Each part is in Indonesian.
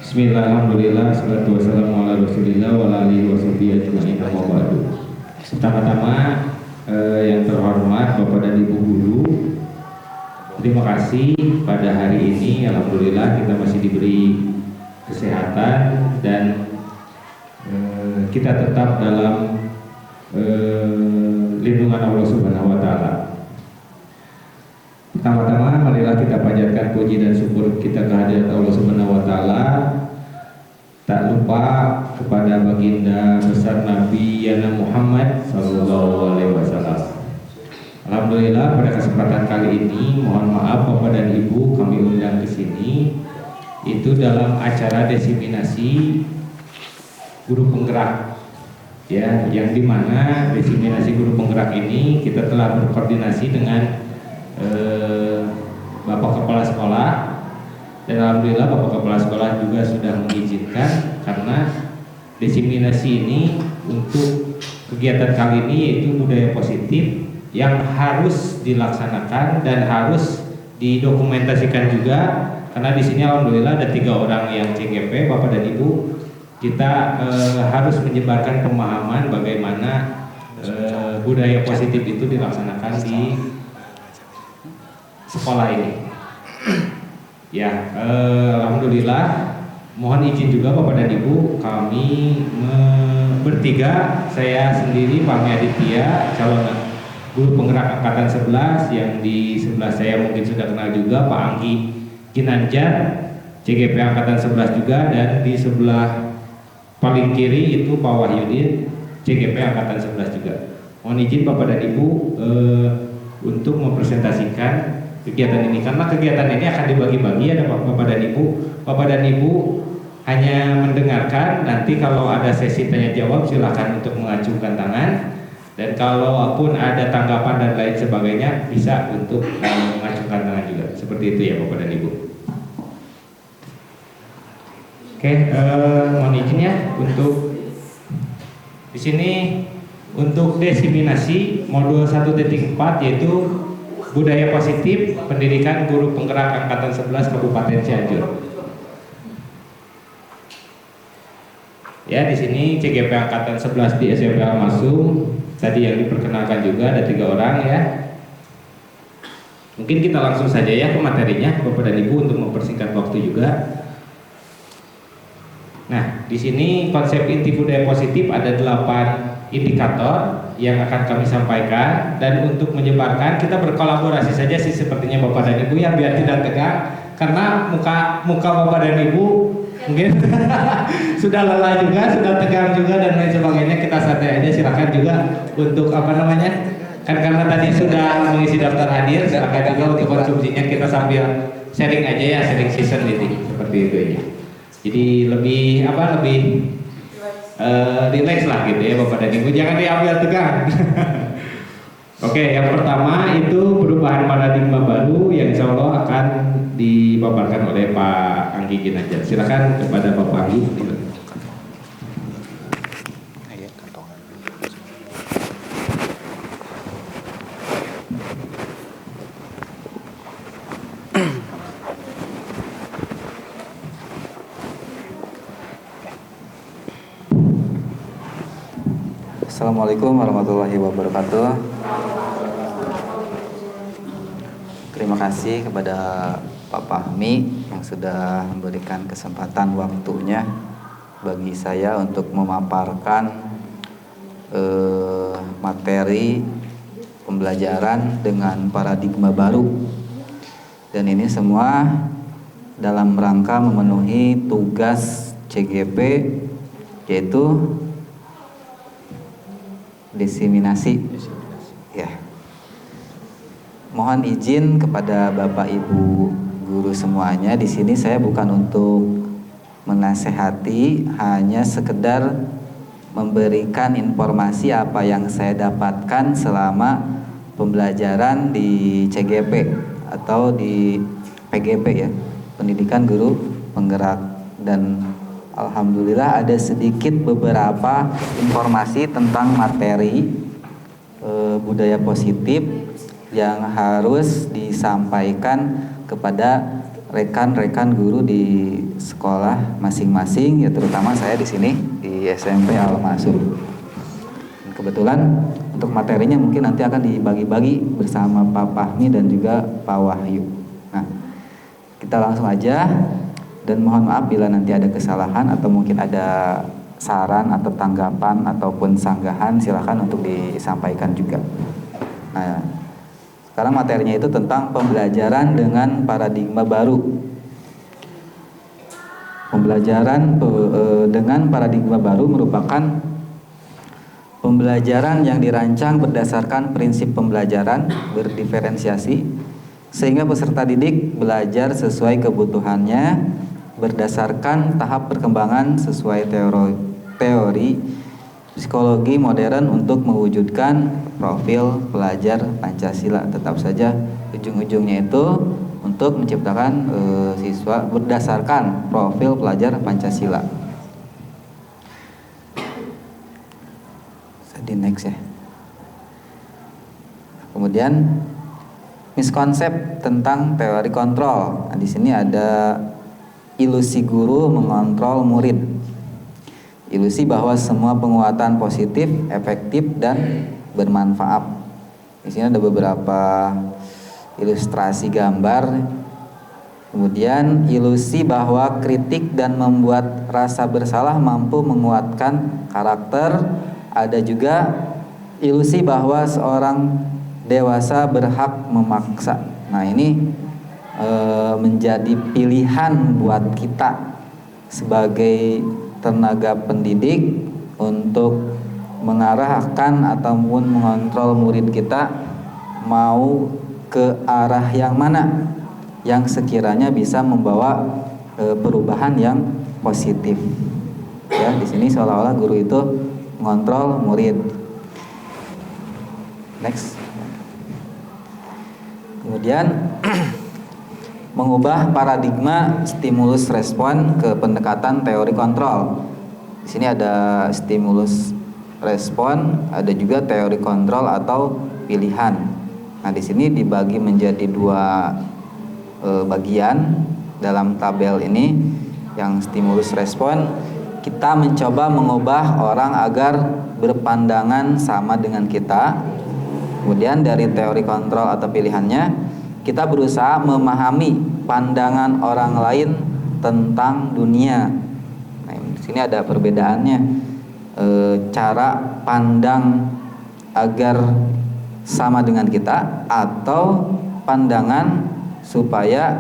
Bismillah, alhamdulillah, salatu wassalamu ala rasulillah wa ala alihi wa sahbihi ajma'in, amma ba'du. Pertama-tama yang terhormat Bapak dan Ibu Guru, terima kasih pada hari ini. Alhamdulillah kita masih diberi kesehatan dan kita tetap dalam lindungan Allah Subhanahu wa Ta'ala. Pertama-tama marilah kita panjatkan puji dan syukur kita kehadirat Allah Subhanahu wa Ta'ala. Tak lupa kepada baginda besar Nabi Yana Muhammad sallallahu alaihi wasallam. Alhamdulillah pada kesempatan kali ini mohon maaf Bapak dan Ibu kami undang ke sini itu dalam acara desiminasi guru penggerak, ya, yang dimana desiminasi guru penggerak ini kita telah berkoordinasi dengan Bapak Kepala Sekolah, dan alhamdulillah Bapak Kepala Sekolah juga sudah mengizinkan, karena desiminasi ini untuk kegiatan kali ini yaitu budaya positif yang harus dilaksanakan dan harus didokumentasikan juga, karena di sini alhamdulillah ada 3 orang yang CGP, Bapak dan Ibu. Kita harus menyebarkan pemahaman bagaimana budaya positif itu dilaksanakan di sekolah ini. Ya, alhamdulillah. Mohon izin juga Bapak dan Ibu, kami bertiga, saya sendiri Pak Aditya, calon guru penggerak angkatan 11, yang di sebelah saya mungkin sudah kenal juga Pak Anggi Ginanjar, CGP angkatan 11 juga, dan di sebelah paling kiri itu Pak Wahyudin, CGP angkatan 11 juga. Mohon izin Bapak dan Ibu untuk mempresentasikan kegiatan ini, karena kegiatan ini akan dibagi-bagi, ada Bapak dan Ibu. Bapak dan Ibu hanya mendengarkan, nanti kalau ada sesi tanya jawab silakan untuk mengacungkan tangan, dan kalaupun ada tanggapan dan lain sebagainya bisa untuk mengacungkan tangan juga. Seperti itu ya Bapak dan Ibu. Oke, mohon izin ya untuk di sini untuk desiminasi modul 1.4 yaitu budaya positif pendidikan guru penggerak angkatan 11 Kabupaten Cianjur. Ya, di sini CGP angkatan 11 di SMP Al-Masum. Tadi yang diperkenalkan juga ada 3 orang ya. Mungkin kita langsung saja ya ke materinya Bapak dan Ibu untuk mempersingkat waktu juga. Nah, di sini konsep inti budaya positif ada 8 indikator yang akan kami sampaikan, dan untuk menyebarkan kita berkolaborasi saja sih sepertinya Bapak dan Ibu ya, biar tidak tegang, karena muka Bapak dan Ibu mungkin sudah lelah juga, sudah tegang juga dan lain sebagainya. Kita santai aja, silakan juga untuk kan karena tadi sudah mengisi daftar hadir, silakan juga untuk konsumsinya, kita sambil sharing aja ya, sharing season ini seperti itu ya. Jadi lebih relax lah gitu ya Bapak dan Ibu, jangan diambil tegang. Oke, yang pertama itu perubahan paradigma baru yang insya Allah akan dipaparkan oleh Pak Anggi Ginanjar. Silakan kepada Bapak Anggi. Assalamualaikum warahmatullahi wabarakatuh. Terima kasih kepada Pak Fahmi yang sudah memberikan kesempatan waktunya bagi saya untuk memaparkan materi pembelajaran dengan paradigma baru. Dan ini semua dalam rangka memenuhi tugas CGP, yaitu desiminasi. Ya. Mohon izin kepada Bapak Ibu guru semuanya, di sini saya bukan untuk menasehati, hanya sekedar memberikan informasi apa yang saya dapatkan selama pembelajaran di CGP atau di PGP ya, Pendidikan Guru Penggerak. Dan alhamdulillah ada sedikit beberapa informasi tentang materi budaya positif yang harus disampaikan kepada rekan-rekan guru di sekolah masing-masing, ya terutama saya di sini di SMP Al-Ma'sur. Kebetulan untuk materinya mungkin nanti akan dibagi-bagi bersama Pak Fahmi dan juga Pak Wahyu. Nah, kita langsung aja, dan mohon maaf bila nanti ada kesalahan atau mungkin ada saran atau tanggapan ataupun sanggahan, silakan untuk disampaikan juga. Nah, sekarang materinya itu tentang pembelajaran dengan paradigma baru. Pembelajaran dengan paradigma baru merupakan pembelajaran yang dirancang berdasarkan prinsip pembelajaran berdiferensiasi, sehingga peserta didik belajar sesuai kebutuhannya berdasarkan tahap perkembangan sesuai teori psikologi modern untuk mewujudkan profil pelajar Pancasila. Tetap saja ujung-ujungnya itu untuk menciptakan siswa berdasarkan profil pelajar Pancasila. Di next ya. Kemudian miskonsep tentang teori kontrol. Nah, di sini ada ilusi guru mengontrol murid. Ilusi bahwa semua penguatan positif, efektif dan bermanfaat. Di sini ada beberapa ilustrasi gambar. Kemudian ilusi bahwa kritik dan membuat rasa bersalah mampu menguatkan karakter. Ada juga ilusi bahwa seorang dewasa berhak memaksa. Nah, ini menjadi pilihan buat kita sebagai tenaga pendidik untuk mengarahkan ataupun mengontrol murid kita mau ke arah yang mana yang sekiranya bisa membawa perubahan yang positif. Ya, di sini seolah-olah guru itu mengontrol murid. Next. Kemudian mengubah paradigma stimulus respon ke pendekatan teori kontrol. Di sini ada stimulus respon, ada juga teori kontrol atau pilihan. Nah, di sini dibagi menjadi dua bagian dalam tabel ini. Yang stimulus respon, kita mencoba mengubah orang agar berpandangan sama dengan kita. Kemudian dari teori kontrol atau pilihannya, kita berusaha memahami pandangan orang lain tentang dunia. Nah, di sini ada perbedaannya. Cara pandang agar sama dengan kita atau pandangan supaya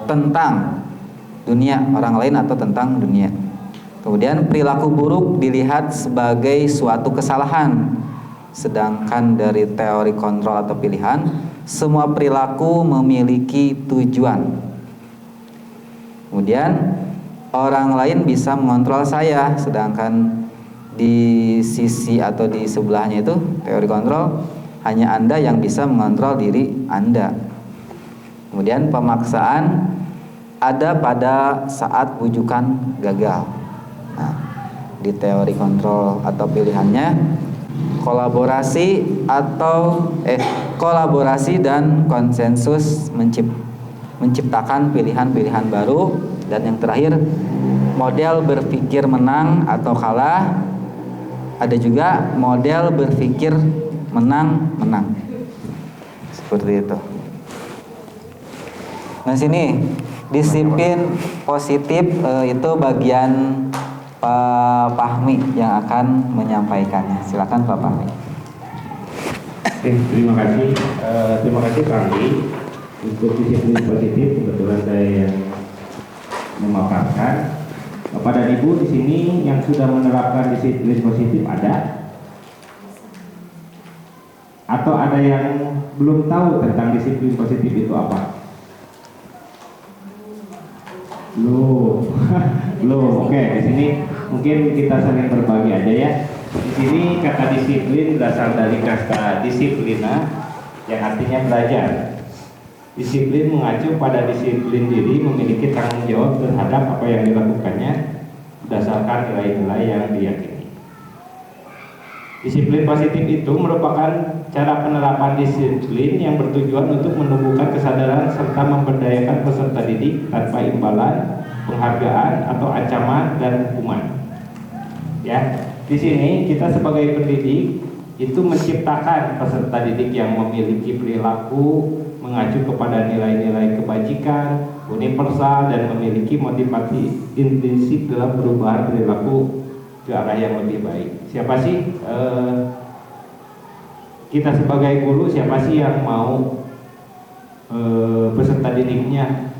tentang dunia orang lain atau tentang dunia. Kemudian perilaku buruk dilihat sebagai suatu kesalahan. Sedangkan dari teori kontrol atau pilihan, semua perilaku memiliki tujuan. Kemudian orang lain bisa mengontrol saya, sedangkan di sisi atau di sebelahnya itu teori kontrol, hanya Anda yang bisa mengontrol diri Anda. Kemudian pemaksaan ada pada saat bujukan gagal. Nah, di teori kontrol atau pilihannya, kolaborasi dan konsensus menciptakan pilihan-pilihan baru. Dan yang terakhir, model berpikir menang atau kalah. Ada juga model berpikir menang-menang. Seperti itu. Nah, sini disiplin positif itu bagian Pak Fahmi yang akan menyampaikannya. Silakan Pak Fahmi. Terima kasih Pak Andi. Untuk disiplin positif kebetulan saya memaparkan kepada Ibu di sini yang sudah menerapkan disiplin positif ada? Atau ada yang belum tahu tentang disiplin positif itu apa? Belum. Oke, di sini mungkin kita saling berbagi aja ya. Di sini kata disiplin berasal dari kata disiplina yang artinya belajar. Disiplin mengacu pada disiplin diri memiliki tanggung jawab terhadap apa yang dilakukannya berdasarkan nilai-nilai yang diyakini. Disiplin positif itu merupakan cara penerapan disiplin yang bertujuan untuk menumbuhkan kesadaran serta memberdayakan peserta didik tanpa imbalan, penghargaan atau ancaman dan hukuman. Ya, di sini kita sebagai pendidik itu menciptakan peserta didik yang memiliki perilaku mengacu kepada nilai-nilai kebajikan, universal, dan memiliki motivasi intrinsik dalam perubahan perilaku ke arah yang lebih baik. Siapa sih kita sebagai guru, siapa sih yang mau peserta didiknya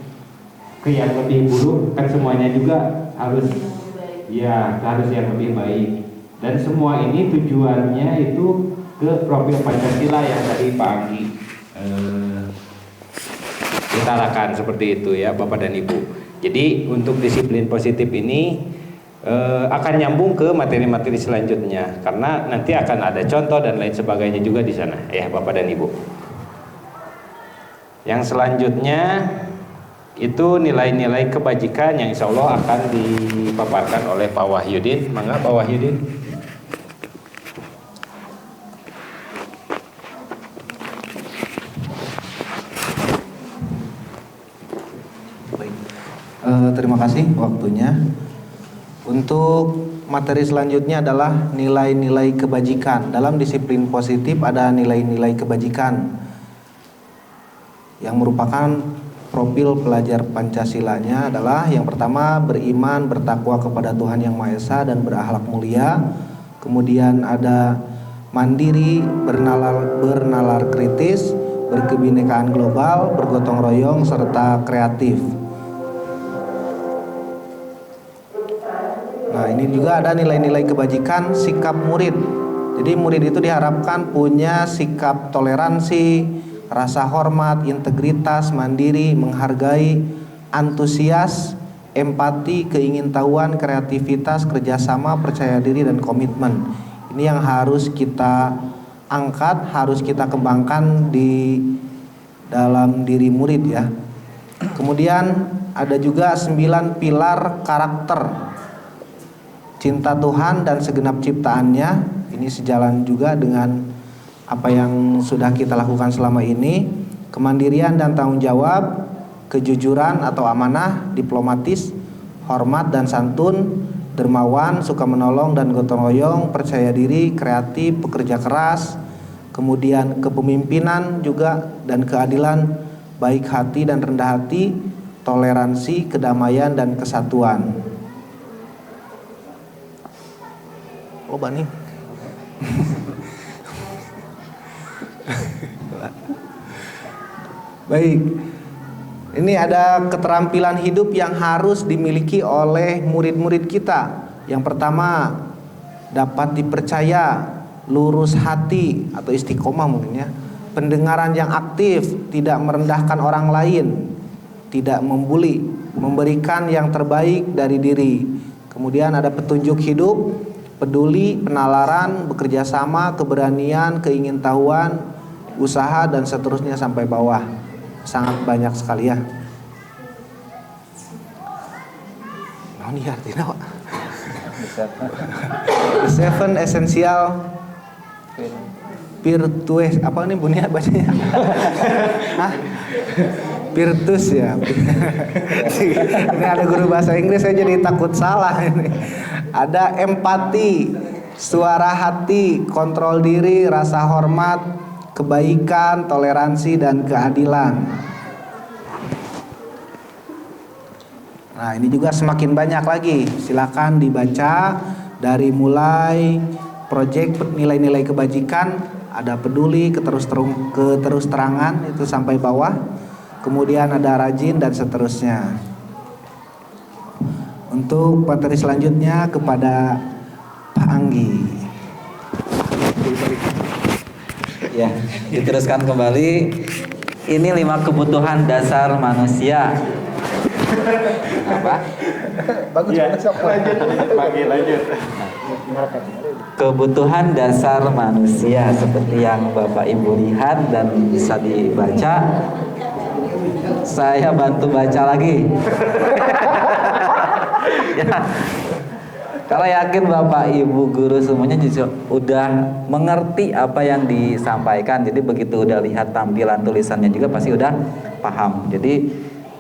ke yang lebih buruk? Kan semuanya juga harus harus yang lebih baik. Dan semua ini tujuannya itu ke profil Pancasila yang tadi Pak Anggi utarakan seperti itu ya Bapak dan Ibu. Jadi untuk disiplin positif ini akan nyambung ke materi-materi selanjutnya karena nanti akan ada contoh dan lain sebagainya juga di sana ya Bapak dan Ibu. Yang selanjutnya itu nilai-nilai kebajikan yang insya Allah akan dipaparkan oleh Pak Wahyudin. Mangga Pak Wahyudin. Baik. Terima kasih waktunya. Untuk materi selanjutnya adalah nilai-nilai kebajikan. Dalam disiplin positif ada nilai-nilai kebajikan yang merupakan profil pelajar Pancasilanya adalah yang pertama beriman, bertakwa kepada Tuhan Yang Maha Esa dan berakhlak mulia. Kemudian ada mandiri, bernalar kritis, berkebinekaan global, bergotong royong serta kreatif. Nah, ini juga ada nilai-nilai kebajikan sikap murid. Jadi murid itu diharapkan punya sikap toleransi, rasa hormat, integritas, mandiri, menghargai, antusias, empati, keingintahuan, kreativitas, kerjasama, percaya diri, dan komitmen. Ini yang harus kita angkat, harus kita kembangkan di dalam diri murid ya. Kemudian ada juga 9 pilar karakter. Cinta Tuhan dan segenap ciptaannya. Ini sejalan juga dengan apa yang sudah kita lakukan selama ini. Kemandirian dan tanggung jawab, kejujuran atau amanah, diplomatis, hormat dan santun, dermawan, suka menolong dan gotong royong, percaya diri, kreatif, pekerja keras. Kemudian kepemimpinan juga dan keadilan, baik hati dan rendah hati, toleransi, kedamaian dan kesatuan. Loba nih. Baik. Ini ada keterampilan hidup yang harus dimiliki oleh murid-murid kita. Yang pertama, dapat dipercaya, lurus hati atau istiqomah mungkin ya. Pendengaran yang aktif, tidak merendahkan orang lain, tidak membuli, memberikan yang terbaik dari diri. Kemudian ada petunjuk hidup, peduli, penalaran, bekerja sama, keberanian, keingintahuan, usaha dan seterusnya sampai bawah. Sangat banyak sekali ya. Nah, ini artinya Pak. The 7 essential virtues, apa nih bunyinya bacanya? Hah? Virtus ya. Ini ada guru bahasa Inggris, saya jadi takut salah ini. Ada empati, suara hati, kontrol diri, rasa hormat, kebaikan, toleransi, dan keadilan. Nah, ini juga semakin banyak lagi. Silakan dibaca dari mulai proyek nilai-nilai kebajikan, ada peduli, keterus-terangan itu sampai bawah. Kemudian ada rajin dan seterusnya. Untuk materi selanjutnya kepada Pak Anggi. Ya, diteruskan kembali. Ini 5 kebutuhan dasar manusia. Apa? Bagus ya, banget sok. lanjut. Kebutuhan dasar manusia seperti yang Bapak Ibu lihat dan bisa dibaca. Saya bantu baca lagi. Ya. Kalau yakin Bapak Ibu guru semuanya justru udah mengerti apa yang disampaikan. Jadi begitu udah lihat tampilan tulisannya juga pasti udah paham. Jadi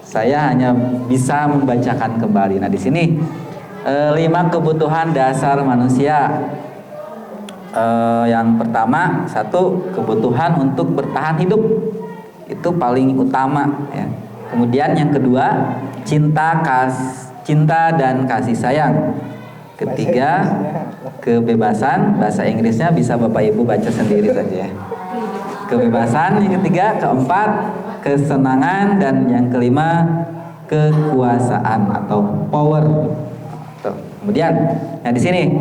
saya hanya bisa membacakan kembali. Nah di sini 5 kebutuhan dasar manusia. Yang pertama, 1, kebutuhan untuk bertahan hidup. Itu paling utama ya. Kemudian yang kedua, cinta dan kasih sayang. Ketiga, kebebasan. Bahasa Inggrisnya bisa Bapak Ibu baca sendiri saja ya. Kebebasan yang ketiga. Keempat, kesenangan. Dan yang kelima, kekuasaan atau power. Tuh. Kemudian, nah di sini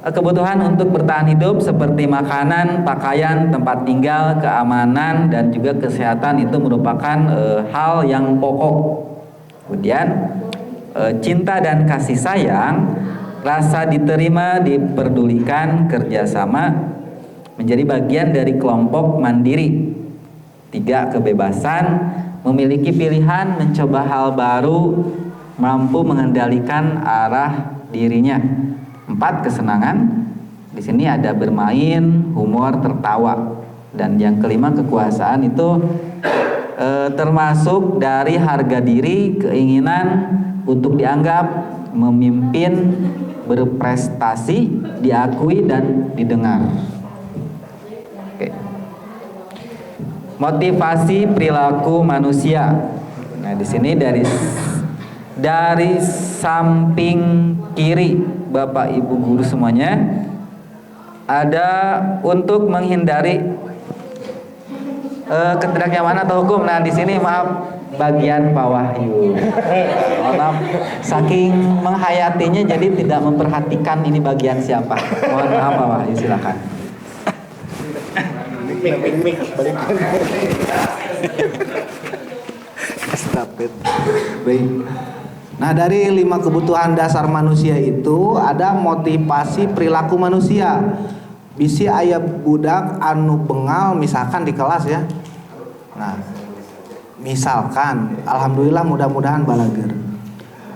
kebutuhan untuk bertahan hidup seperti makanan, pakaian, tempat tinggal, keamanan, dan juga kesehatan itu merupakan hal yang pokok. Kemudian cinta dan kasih sayang, rasa diterima, diperdulikan, kerjasama, menjadi bagian dari kelompok mandiri. 3, kebebasan, memiliki pilihan, mencoba hal baru, mampu mengendalikan arah dirinya. 4, kesenangan. Di sini ada bermain, humor, tertawa. Dan yang kelima, kekuasaan itu termasuk dari harga diri, keinginan untuk dianggap, memimpin, berprestasi, diakui dan didengar. Oke. Motivasi perilaku manusia. Nah, di sini dari samping kiri Bapak Ibu guru semuanya ada untuk menghindari ketidaknyamanan atau hukum. Nah, di sini maaf bagian Pak Wahyu. Maaf, saking menghayatinya jadi tidak memperhatikan ini bagian siapa. Mohon maaf Pak Wahyu, silakan. Estafet. Baik. Nah, dari 5 kebutuhan dasar manusia itu ada motivasi perilaku manusia. Bisi aya budak anu bengal misalkan di kelas ya. Nah, misalkan alhamdulillah mudah-mudahan balager.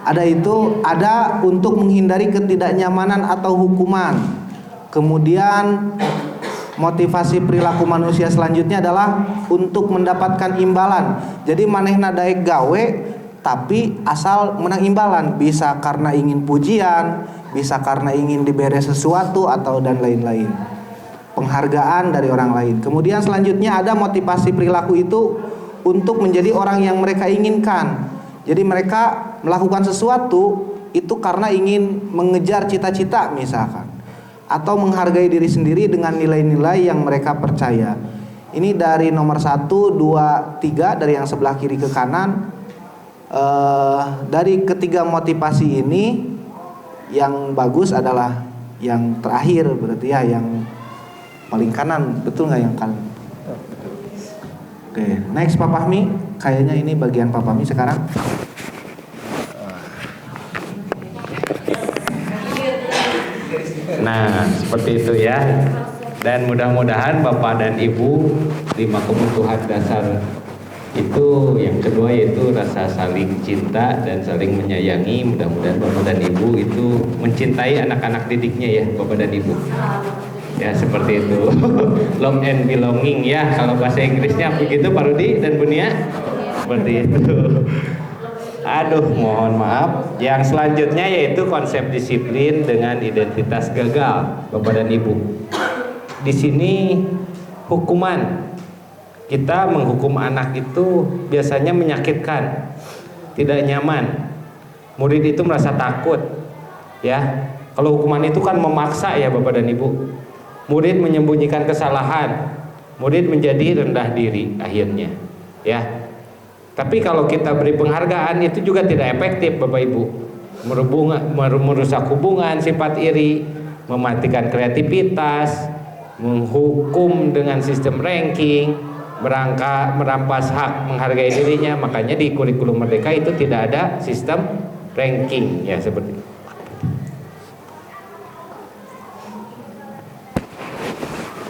Ada untuk menghindari ketidaknyamanan atau hukuman. Kemudian motivasi perilaku manusia selanjutnya adalah untuk mendapatkan imbalan. Jadi manehna daek gawe tapi asal menang imbalan, bisa karena ingin pujian, bisa karena ingin diberi sesuatu atau dan lain-lain. Penghargaan dari orang lain. Kemudian selanjutnya ada motivasi perilaku itu untuk menjadi orang yang mereka inginkan. Jadi mereka melakukan sesuatu itu karena ingin mengejar cita-cita misalkan, atau menghargai diri sendiri dengan nilai-nilai yang mereka percaya. Ini dari nomor 1, 2, 3 dari yang sebelah kiri ke kanan. Dari ketiga motivasi ini yang bagus adalah yang terakhir, berarti ya yang paling kanan, betul nggak yang kanan? Oke, next Pak Fahmi, kayaknya ini bagian Pak Fahmi sekarang. Nah, seperti itu ya. Dan mudah-mudahan Bapak dan Ibu 5 kebutuhan dasar itu yang kedua yaitu rasa saling cinta dan saling menyayangi. Mudah-mudahan Bapak dan Ibu itu mencintai anak-anak didiknya ya, Bapak dan Ibu. Ya seperti itu. Love and belonging ya, kalau bahasa Inggrisnya begitu Pak Rudi dan Bunia. Seperti itu. Aduh, mohon maaf. Yang selanjutnya yaitu konsep disiplin dengan identitas gagal, Bapak dan Ibu. Di sini hukuman. Kita menghukum anak itu biasanya menyakitkan, tidak nyaman. Murid itu merasa takut, ya. Kalau hukuman itu kan memaksa ya Bapak dan Ibu. Murid menyembunyikan kesalahan, murid menjadi rendah diri akhirnya, ya. Tapi kalau kita beri penghargaan itu juga tidak efektif Bapak Ibu. Merusak hubungan, sifat iri, mematikan kreativitas, menghukum dengan sistem ranking, merampas hak menghargai dirinya. Makanya di kurikulum Merdeka itu tidak ada sistem ranking ya seperti itu.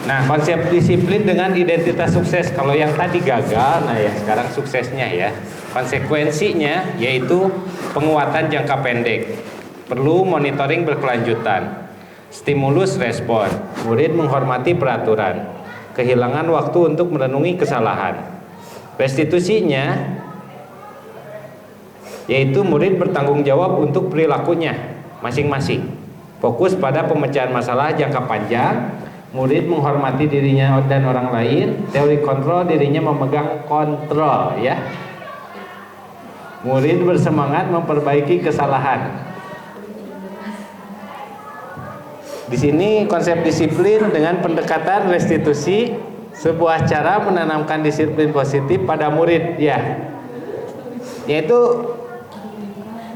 Nah, konsep disiplin dengan identitas sukses. Kalau yang tadi gagal, nah ya sekarang suksesnya ya. Konsekuensinya yaitu penguatan jangka pendek. perlu monitoring berkelanjutan. Stimulus respon, murid menghormati peraturan, kehilangan waktu untuk merenungi kesalahan. Restitusinya yaitu murid bertanggung jawab untuk perilakunya masing-masing. Fokus pada pemecahan masalah jangka panjang, murid menghormati dirinya dan orang lain. Teori kontrol, dirinya memegang kontrol, ya. Murid bersemangat memperbaiki kesalahan. Di sini konsep disiplin dengan pendekatan restitusi, sebuah cara menanamkan disiplin positif pada murid, ya. Yaitu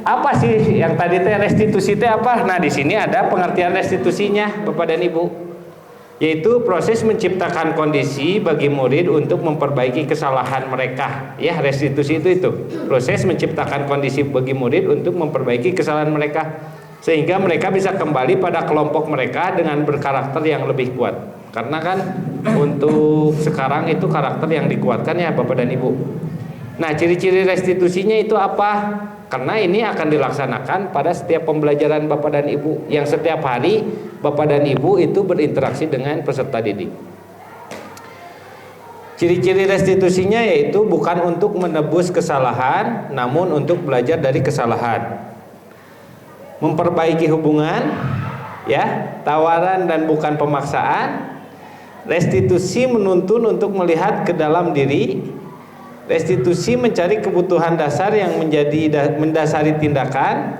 apa sih yang tadi teh restitusi teh apa? Nah, di sini ada pengertian restitusinya, Bapak dan Ibu. Yaitu proses menciptakan kondisi bagi murid untuk memperbaiki kesalahan mereka. Ya, restitusi itu proses menciptakan kondisi bagi murid untuk memperbaiki kesalahan mereka, sehingga mereka bisa kembali pada kelompok mereka dengan berkarakter yang lebih kuat. Karena kan untuk sekarang itu karakter yang dikuatkan, ya Bapak dan Ibu. Nah, ciri-ciri restitusinya itu apa? Karena ini akan dilaksanakan pada setiap pembelajaran Bapak dan Ibu, yang setiap hari Bapak dan Ibu itu berinteraksi dengan peserta didik. Ciri-ciri restitusinya yaitu bukan untuk menebus kesalahan, namun untuk belajar dari kesalahan. Memperbaiki hubungan, ya, tawaran dan bukan pemaksaan. Restitusi menuntun untuk melihat ke dalam diri. Restitusi mencari kebutuhan dasar yang mendasari tindakan.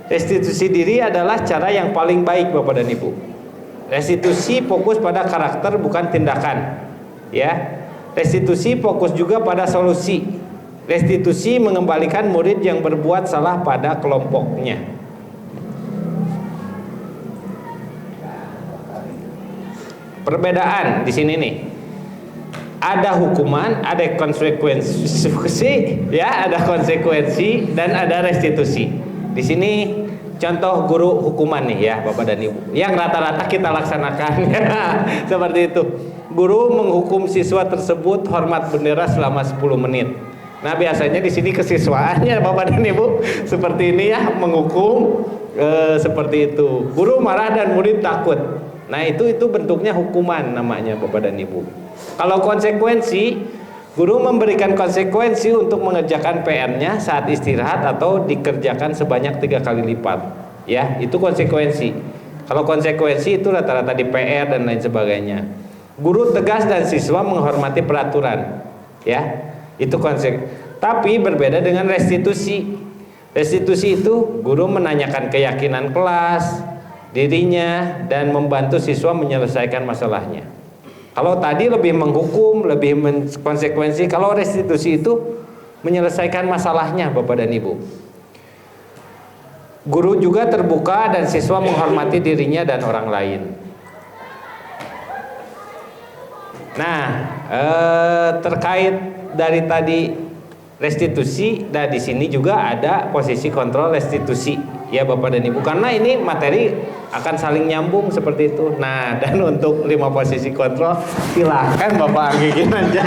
Restitusi diri adalah cara yang paling baik, Bapak dan Ibu. Restitusi fokus pada karakter bukan tindakan, ya. Restitusi fokus juga pada solusi. Restitusi mengembalikan murid yang berbuat salah pada kelompoknya. Perbedaan di sini nih. Ada hukuman, ada konsekuensi, ya, ada konsekuensi dan ada restitusi. Di sini contoh guru hukuman nih, ya Bapak dan Ibu, yang rata-rata kita laksanakan, ya, seperti itu. Guru menghukum siswa tersebut hormat bendera selama 10 menit. Nah, biasanya di sini kesiswaannya Bapak dan Ibu seperti ini, ya, menghukum seperti itu. Guru marah dan murid takut. Nah, itu bentuknya hukuman namanya Bapak dan Ibu. Kalau konsekuensi, guru memberikan konsekuensi untuk mengerjakan PR-nya saat istirahat atau dikerjakan sebanyak 3 kali lipat. Ya, itu konsekuensi. Kalau konsekuensi itu rata-rata di PR dan lain sebagainya. Guru tegas dan siswa menghormati peraturan. Ya, itu Tapi berbeda dengan restitusi. Restitusi itu guru menanyakan keyakinan kelas, dirinya, dan membantu siswa menyelesaikan masalahnya. Kalau tadi lebih menghukum, lebih konsekuensi. Kalau restitusi itu menyelesaikan masalahnya, Bapak dan Ibu. Guru juga terbuka dan siswa menghormati dirinya dan orang lain. Nah, terkait dari tadi restitusi, dan di sini juga ada posisi kontrol restitusi, ya Bapak dan Ibu. Karena ini materi akan saling nyambung seperti itu. Nah, dan untuk 5 posisi kontrol, silahkan Bapak Anggigin aja.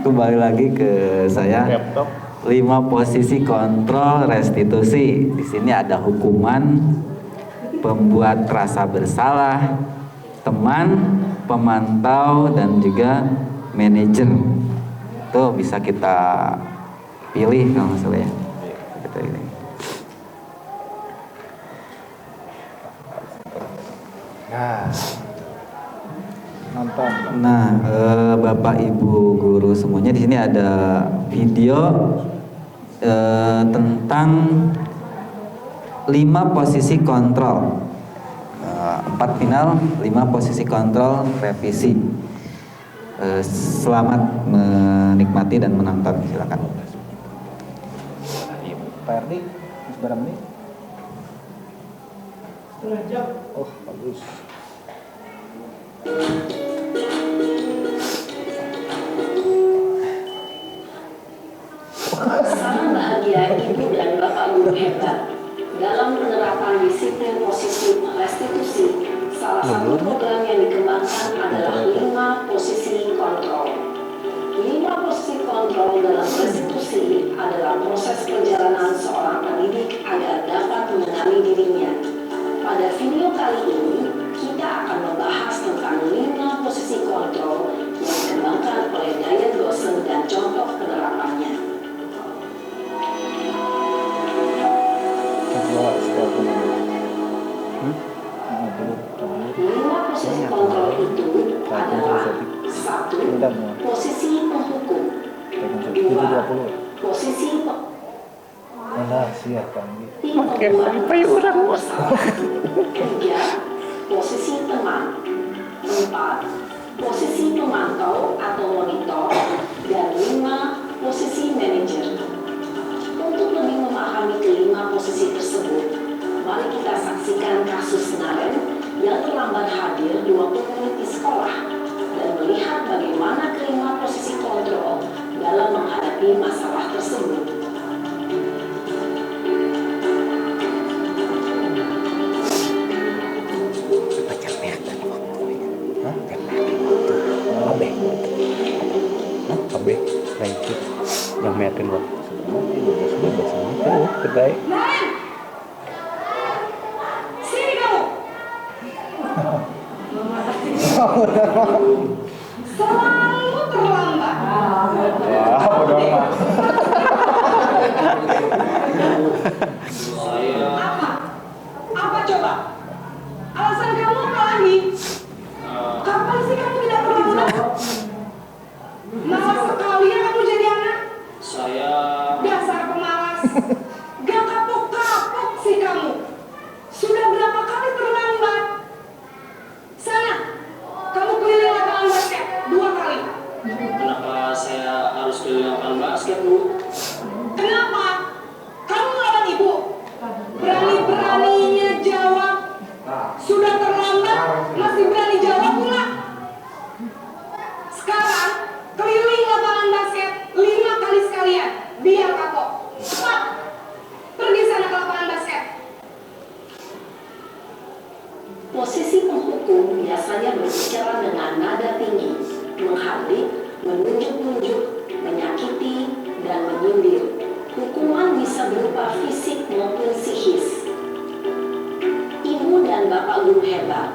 Kembali lagi ke saya. 5 posisi kontrol restitusi. Di sini ada hukuman, pembuat rasa bersalah, teman, pemantau, dan juga manajer. Itu bisa kita pilih kalau nggak salah, ya. Kita ini. Nah, Bapak Ibu guru semuanya, di sini ada video tentang 5 posisi kontrol, 4 final, 5 posisi kontrol revisi. Selamat menikmati dan menonton, silakan. Pak Erdi, berapa menit? Setengah jam. Oh, bagus. Sangat bahagia Ibu dan Bapak Guru hebat dalam penerapan disiplin posisi restitusi. Salah satu program yang dikembangkan adalah 5 posisi kontrol. 5 posisi kontrol dalam restitusi adalah proses posisi Mana sih ya Kang? pembuat masalah. 3. Posisi teman. 4. Posisi pemantau atau monitor. Dan 5. Posisi manajer. Untuk lebih memahami kelima posisi tersebut, mari kita saksikan kasus Naren yang terlambat hadir 20 menit di sekolah dan melihat bagaimana kelima posisi kontrol dalam menghadapi masalah tersebut. Yang meyakin buat kedai. Naren! Sini kamu! Selalu terlambat. Apa? Apa coba? Alasan kamu apa lagi? Kapan sih kamu tidak terlambat? Malas sekali ya kamu jadi anak. Dasar pemalas. Gak kapok-kapok sih kamu. Sudah berapa kali terlambat? Sana, kamu keliling lapangan basket 2 kali. Kenapa saya harus keliling lapangan basket, Bu? Kenapa? Kamu lawan ibu. Berani-beraninya jawab. Sudah terlambat, masih berani jawab pula. Sekarang, keliling lapangan basket 5 kali sekalian. Biar kapok. Cepat. Pergi sana ke lapangan basket. Posisi penghukum biasanya berbicara dengan nada tinggi, menghardik, menunjuk-nunjuk, menyakiti, dan menyindir. Hukuman bisa berupa fisik maupun psikis. Ibu dan bapak guru hebat,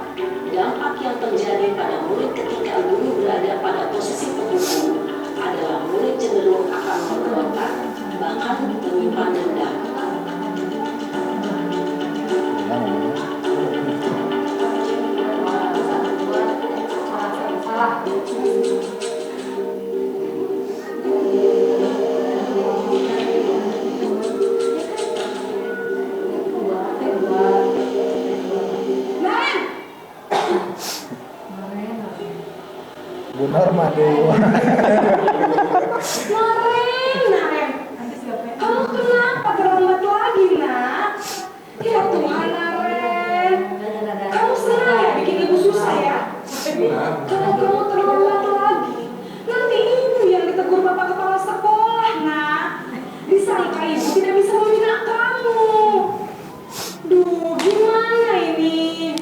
dampak yang terjadi pada murid ketika guru berada pada posisi penghukum adalah murid cenderung akan memberontak, bahkan menyimpan dendam. Bu Norma dulu. Naren, kamu kenapa terlambat lagi, nak? Ya Tuhan, Naren. Kamu senang ya bikin ibu susah ya? Kalau kamu terlambat lagi, nanti ibu yang ditegur bapak kepala sekolah, nak. Disangka ibu tidak bisa membina kamu. Duh, gimana ini?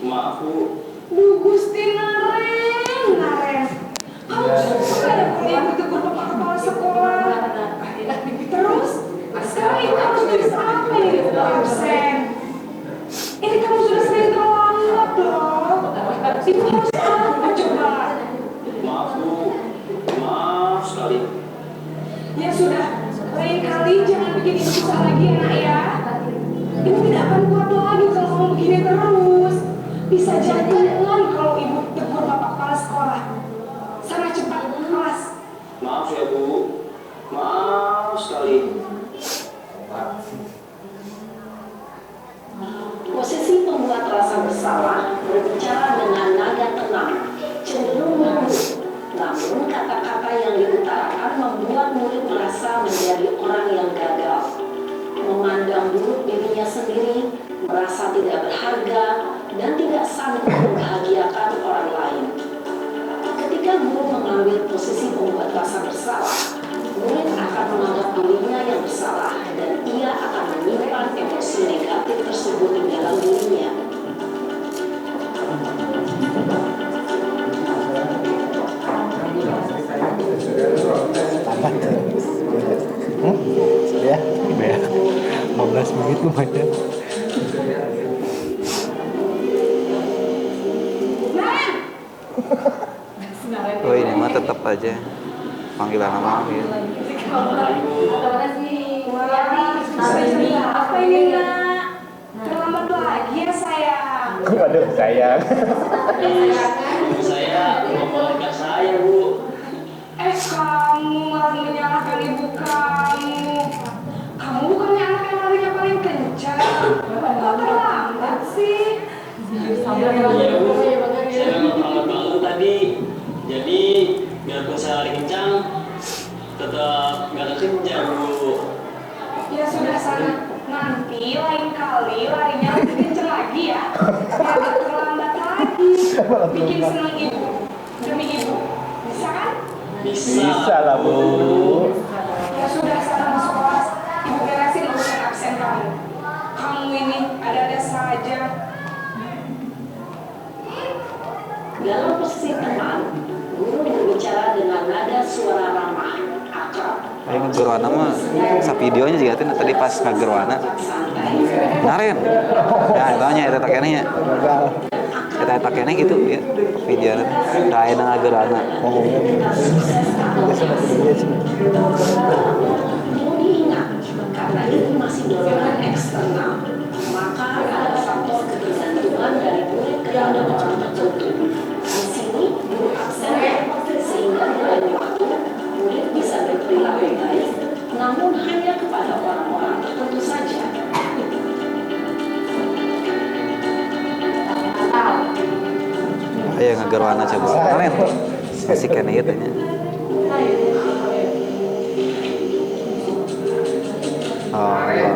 Maaf, Bu. Duh, Gusti Naren. Kamu suka ada kuliah ditegur bapak kepala sekolah. Terus, sekarang ibu harus tulis apa ini di buku absen? Ini kamu sudah sering terlambat loh. Ibu harus apa coba? Maaf, Bu. Maaf sekali. Ya sudah, lain kali jangan bikin ibu susah lagi ya, nak ya. Ibu tidak akan kuat lagi kalau kamu begini terus. Bisa jantungan kalau ibu tegur bapak kepala sekolah. Sana cepat ke kelas. Maaf ya, Bu. Maaf sekali. Posisi pembuat rasa bersalah berbicara dengan nada tenang, cenderung lembut. Namun kata-kata yang diutarakan membuat murid merasa menjadi orang yang gagal, memandang buruk dirinya sendiri, merasa tidak berharga, dan tidak sanggup membahagiakan orang lain. Ketika guru mengambil posisi pembuat rasa bersalah, murid akan menganggap dirinya yang bersalah dan ia akan menyimpan emosi negatif tersebut di dalam dirinya. Ya. Ya, 15 menit lumayan. Oh ini mah tetap aja panggilan nama ya. Apa ini, nak? Terlambat lagi ya, sayang. Waduh, sayang. Ibu saya membawakan saya, Bu. Kamu kamu malah menyalahkan ibu kamu. Kamu bukannya anak yang larinya paling kencang. Kok terlambat sih? Iya Bu, saya memang terlambat bangun tadi. Jadi biarpun saya lari kencang, tetap gak kekejar Bu. Ya sudah sana. Nanti lain kali larinya lebih kencang lagi ya. Biar gak terlambat lagi. Bikin senang ibu. Demi ibu. Bisa kan? Bisa lah Bu. Ya sudah sana masuk kelas. Ibu beresin urusan absen kamu. Kamu ini ada-ada saja. Dalam posisi teman, guru berbicara dengan nada suara ramah, akrab. Ayo ngegerwana mah sa videonya juga tadi pas ngagerwana. Naren. Ya tanya eta tak keneh nya. Eta tak keneh gitu ya. Videonya tah aya ngagerwana. Perlu diingat, karena itu masih dorongan eksternal, maka ada faktor ketergantungan dari murid kepada orang tertentu. Di sini, guru absen sehingga di lain waktu, murid bisa berperilaku baik, namun hanya kepada orang-orang tertentu saja. Ayo ngagerwana coba. Naren. Masih keneh ieu teh nya. Oh, iya.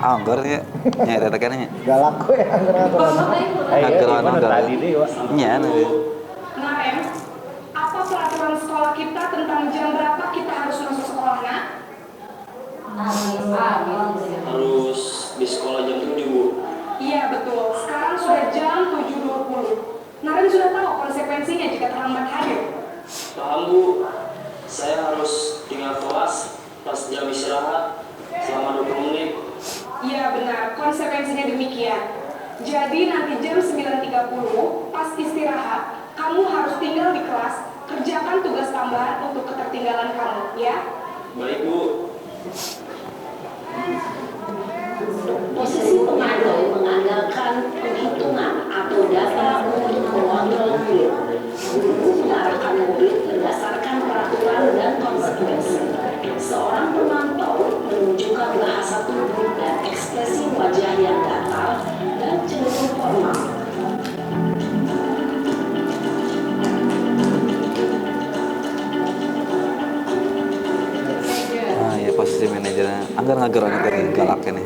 Anggar ya. Nya eta teh keneh nya. Galak we Ngagerwana tadi deh, Wak. Nya nanti. Naren, apa peraturan sekolah kita tentang jam berapa kita harus masuk sekolah, nak? Harus di sekolah jam 7 Bu. Iya betul, sekarang sudah jam 7.20. Naren sudah tahu konsekuensinya jika terlambat hadir. Paham Bu, saya harus tinggal kelas pas jam istirahat selama 20 menit. Iya benar, konsekuensinya demikian. Jadi nanti jam 9.30 pas istirahat, kamu harus tinggal di kelas, kerjakan tugas tambahan untuk ketertinggalan kamu, ya? Baik Bu. Posisi pemantau mengandalkan penghitungan atau data untuk mengontrol murid. Guru mengarahkan murid berdasarkan peraturan dan konsekuensi. Seorang pemantau menunjukkan bahasa tubuh dan ekspresi wajah yang datar dan cenderung formal. Nah, ya posisi manajernya. Anggar ngagerwana teh galak keneh.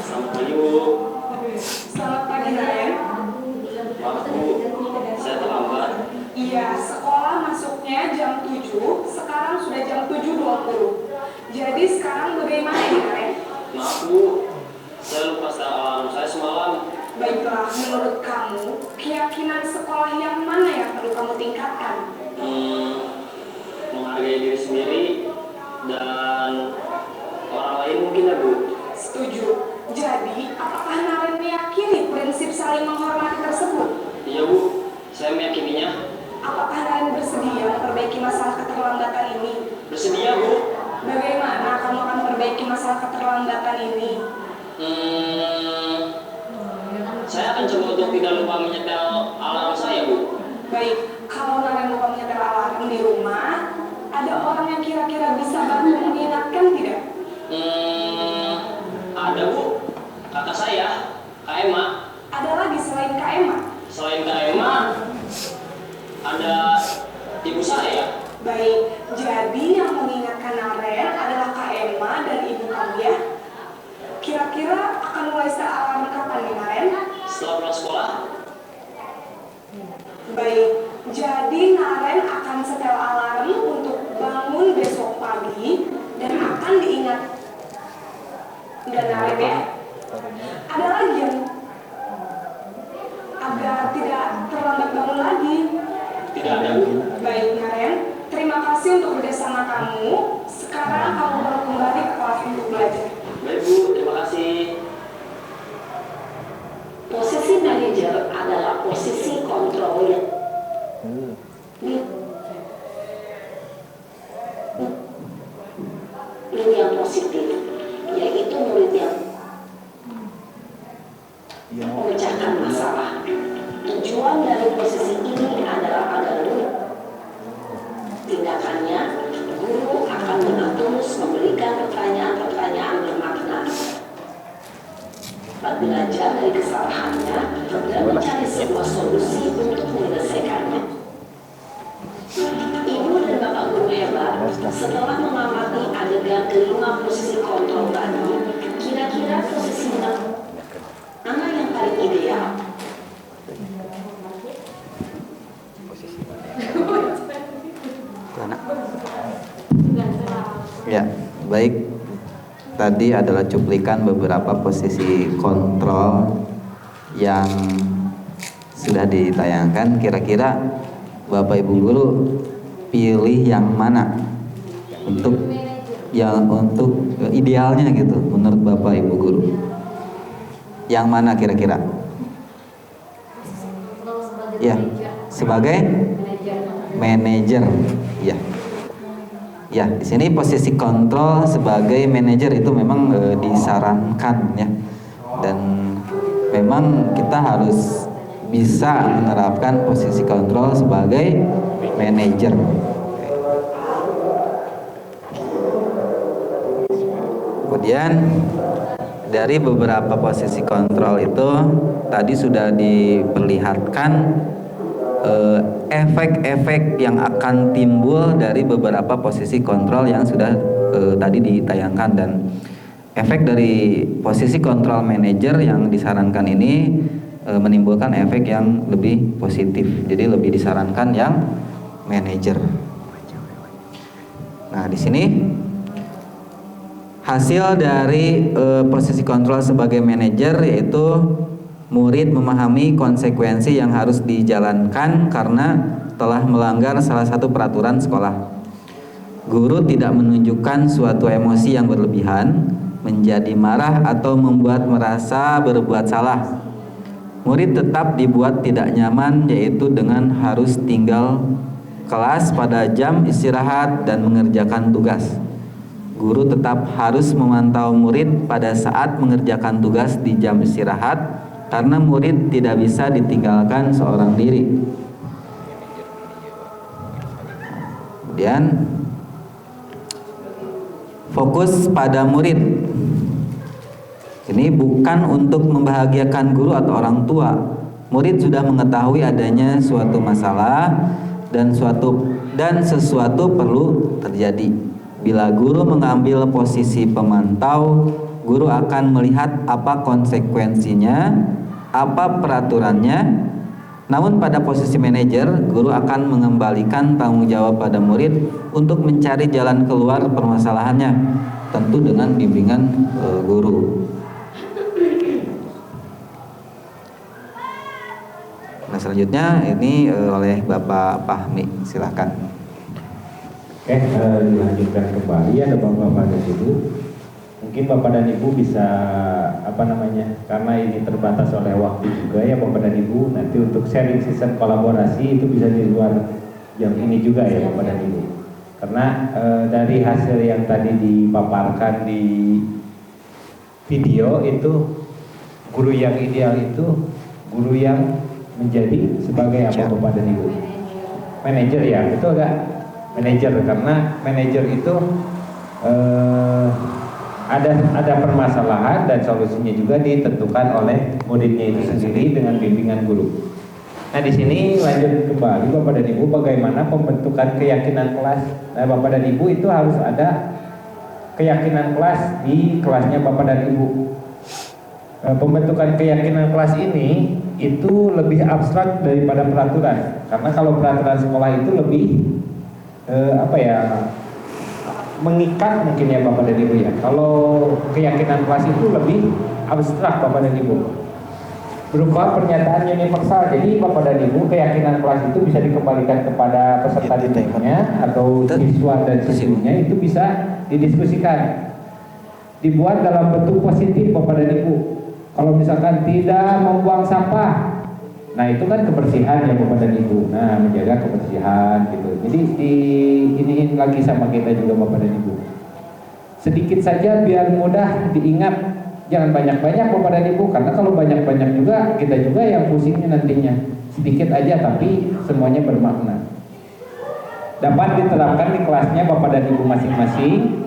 Selamat pagi Bu. Selamat pagi, Naren. Maaf Bu, saya terlambat. Iya, sekolah masuknya jam 7, sekarang sudah jam 7.20. Jadi sekarang bagaimana ini, Naren? Maaf Bu, saya lupa setel alarm saya semalam. Baiklah, menurut kamu, keyakinan sekolah yang mana yang perlu kamu tingkatkan? Menghargai diri sendiri dan orang lain mungkin ya Bu. Setuju. Jadi, apakah Naren meyakini prinsip saling menghormati tersebut? Iya Bu, saya meyakininya. Apakah Naren bersedia memperbaiki masalah keterlambatan ini? Bersedia Bu. Bagaimana kamu akan memperbaiki masalah keterlambatan ini? Saya akan coba untuk tidak lupa menyetel alarm saya Bu. Baik, kalau Naren lupa menyetel alarm di rumah, ada orang yang kira-kira bisa bantu mengingatkan tidak? Ada Bu, kakak saya, Kak Emma. Ada lagi selain Kak Emma? Selain Kak Emma, ada ibu saya. Baik, jadi yang mengingatkan Naren adalah Kak Emma dan ibu kamu ya? Kira-kira akan mulai setel alarm kapan nih Naren? Setelah pulang sekolah, Baik, jadi Naren akan setel alarm untuk bangun besok pagi dan akan diingat. Udah Naren ya? Ada lagi yang agar tidak terlambat bangun lagi. tidak ada Bu. Baik Naren, terima kasih untuk kerjasama kamu. Sekarang kamu baru kembali ke kelas untuk belajar. Baik Bu, terima kasih. Posisi manajer adalah posisi kontrol yang Lu yang positif, yaitu murid yang memecahkan masalah. Tujuan dari posisi ini adalah agar lu tindakannya, guru akan dengan tulus memberikan pertanyaan-pertanyaan bermakna. Belajar dari kesalahannya dan mencari sebuah solusi untuk menyelesaikannya. Ibu dan Bapak guru hebat, setelah mengamati adegan kelima posisi kontrol tadi, kira-kira posisi mana yang paling ideal? Ya, baik. Tadi adalah cuplikan beberapa posisi kontrol yang sudah ditayangkan. Kira-kira Bapak Ibu guru pilih yang mana untuk idealnya gitu menurut Bapak Ibu guru? Yang mana kira-kira? Ya, sebagai manajer. Ya. Ya, di sini posisi kontrol sebagai manajer itu memang disarankan ya. Dan memang kita harus bisa menerapkan posisi kontrol sebagai manajer. Kemudian dari beberapa posisi kontrol itu tadi sudah diperlihatkan efek-efek yang akan timbul dari beberapa posisi kontrol yang sudah tadi ditayangkan, dan efek dari posisi kontrol manajer yang disarankan ini menimbulkan efek yang lebih positif. Jadi lebih disarankan yang manajer. Nah, di sini hasil dari posisi kontrol sebagai manajer yaitu murid memahami konsekuensi yang harus dijalankan karena telah melanggar salah satu peraturan sekolah. Guru tidak menunjukkan suatu emosi yang berlebihan, menjadi marah atau membuat merasa berbuat salah. Murid tetap dibuat tidak nyaman, yaitu dengan harus tinggal kelas pada jam istirahat dan mengerjakan tugas. Guru tetap harus memantau murid pada saat mengerjakan tugas di jam istirahat, karena murid tidak bisa ditinggalkan seorang diri. Kemudian fokus pada murid. Ini bukan untuk membahagiakan guru atau orang tua. Murid sudah mengetahui adanya suatu masalah dan sesuatu perlu terjadi. Bila guru mengambil posisi pemantau, guru akan melihat apa konsekuensinya, apa peraturannya. Namun pada posisi manajer, guru akan mengembalikan tanggung jawab pada murid untuk mencari jalan keluar permasalahannya, tentu dengan bimbingan guru. Nah, selanjutnya ini oleh Bapak Fahmi, silakan. Oke, dilanjutkan kembali. Ada Bapak dan Ibu. Mungkin Bapak dan Ibu bisa karena ini terbatas oleh waktu juga ya Bapak dan Ibu, nanti untuk sharing season kolaborasi itu bisa di luar jam ini juga ya Bapak dan Ibu. Karena dari hasil yang tadi dipaparkan di video itu, guru yang ideal itu guru yang menjadi sebagai apa Bapak dan Ibu? Manajer ya, betul gak? Manajer, karena manajer itu ada permasalahan dan solusinya juga ditentukan oleh muridnya itu sendiri dengan bimbingan guru. Nah, di sini lanjut kembali Bapak dan Ibu, bagaimana pembentukan keyakinan kelas. Nah, Bapak dan Ibu itu harus ada keyakinan kelas di kelasnya Bapak dan Ibu. Pembentukan keyakinan kelas ini itu lebih abstrak daripada peraturan, karena kalau peraturan sekolah itu lebih mengikat mungkin ya Bapak dan Ibu ya. Kalau keyakinan kelas itu lebih abstrak Bapak dan Ibu, berupa pernyataan universal. Jadi Bapak dan Ibu, keyakinan kelas itu bisa dikembalikan kepada peserta didiknya atau siswa dan siswinya, itu bisa didiskusikan, dibuat dalam bentuk positif Bapak dan Ibu. Kalau misalkan tidak membuang sampah, nah itu kan kebersihan ya Bapak dan Ibu. Nah, menjaga kebersihan gitu. Jadi diiniin penting lagi sama kita juga Bapak dan Ibu. Sedikit saja biar mudah diingat, jangan banyak-banyak Bapak dan Ibu, karena kalau banyak-banyak juga kita juga yang pusingnya nantinya. Sedikit aja tapi semuanya bermakna. Dapat diterapkan di kelasnya Bapak dan Ibu masing-masing.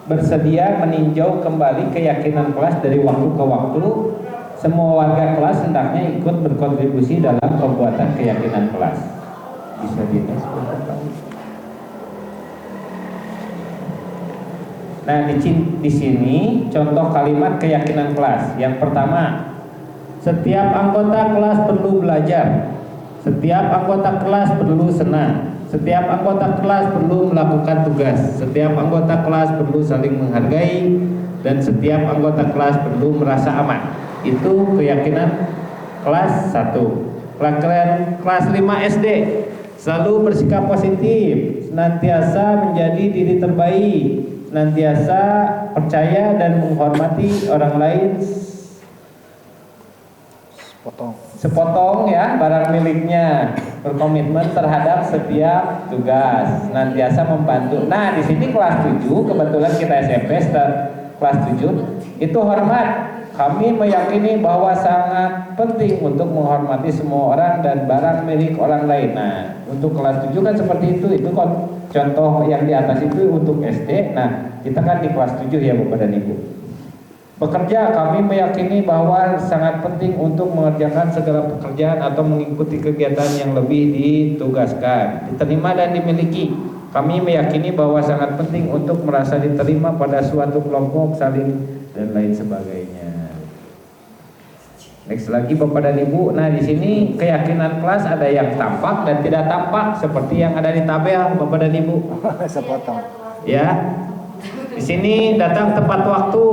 Bersedia meninjau kembali keyakinan kelas dari waktu ke waktu. Semua warga kelas hendaknya ikut berkontribusi dalam pembuatan keyakinan kelas. Bisa Nah, di sini contoh kalimat keyakinan kelas. Yang pertama, setiap anggota kelas perlu belajar. Setiap anggota kelas perlu senang. Setiap anggota kelas perlu melakukan tugas. Setiap anggota kelas perlu saling menghargai. Dan setiap anggota kelas perlu merasa aman. Itu keyakinan kelas 1. Kelas 5 SD, selalu bersikap positif, senantiasa menjadi diri terbaik, senantiasa percaya dan menghormati orang lain sepotong ya barang miliknya, berkomitmen terhadap setiap tugas, senantiasa membantu. Nah, di sini kelas 7, kebetulan kita SMP kelas 7, itu hormat. Kami meyakini bahwa sangat penting untuk menghormati semua orang dan barang milik orang lain. Nah, untuk kelas 7 kan seperti itu contoh yang di atas itu untuk SD. Nah, kita kan di kelas 7 ya Bapak dan Ibu. Bekerja, kami meyakini bahwa sangat penting untuk mengerjakan segala pekerjaan atau mengikuti kegiatan yang lebih ditugaskan. Diterima dan dimiliki, kami meyakini bahwa sangat penting untuk merasa diterima pada suatu kelompok, saling dan lain sebagainya. Next lagi Bapak dan Ibu. Nah, di sini keyakinan kelas ada yang tampak dan tidak tampak seperti yang ada di tabel Bapak dan Ibu. Sepotong. Ya. Di sini datang tepat waktu.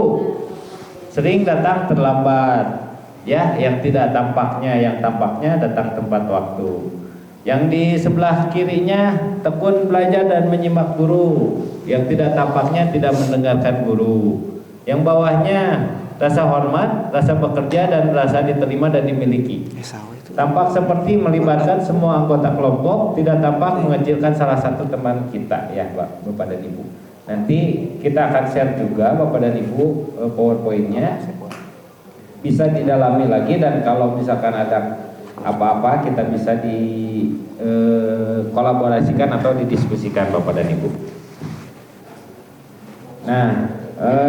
Sering datang terlambat. Ya, yang tidak tampaknya, yang tampaknya datang tepat waktu. Yang di sebelah kirinya tekun belajar dan menyimak guru. Yang tidak tampaknya tidak mendengarkan guru. Yang bawahnya rasa hormat, rasa bekerja dan rasa diterima dan dimiliki. Tampak seperti melibatkan semua anggota kelompok, tidak tampak mengecilkan salah satu teman kita ya Bapak dan Ibu. Nanti kita akan share juga Bapak dan Ibu PowerPoint-nya. Bisa didalami lagi dan kalau misalkan ada apa-apa kita bisa kolaborasikan atau didiskusikan Bapak dan Ibu. Nah,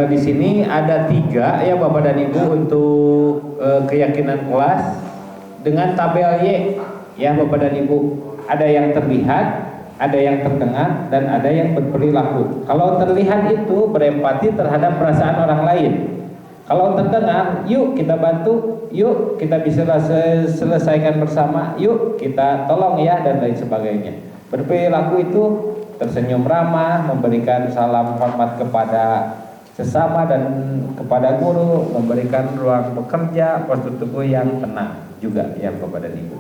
di sini ada 3 ya Bapak dan Ibu untuk keyakinan kelas dengan tabel Y ya Bapak dan Ibu. Ada yang terlihat, ada yang terdengar, dan ada yang berperilaku. Kalau terlihat itu berempati terhadap perasaan orang lain. Kalau terdengar, yuk kita bantu, yuk kita bisa selesaikan bersama, yuk kita tolong ya, dan lain sebagainya. Berperilaku itu tersenyum ramah, memberikan salam hormat kepada sesama dan kepada guru, memberikan ruang bekerja, postur tubuh yang tenang juga ya Bapak dan Ibu.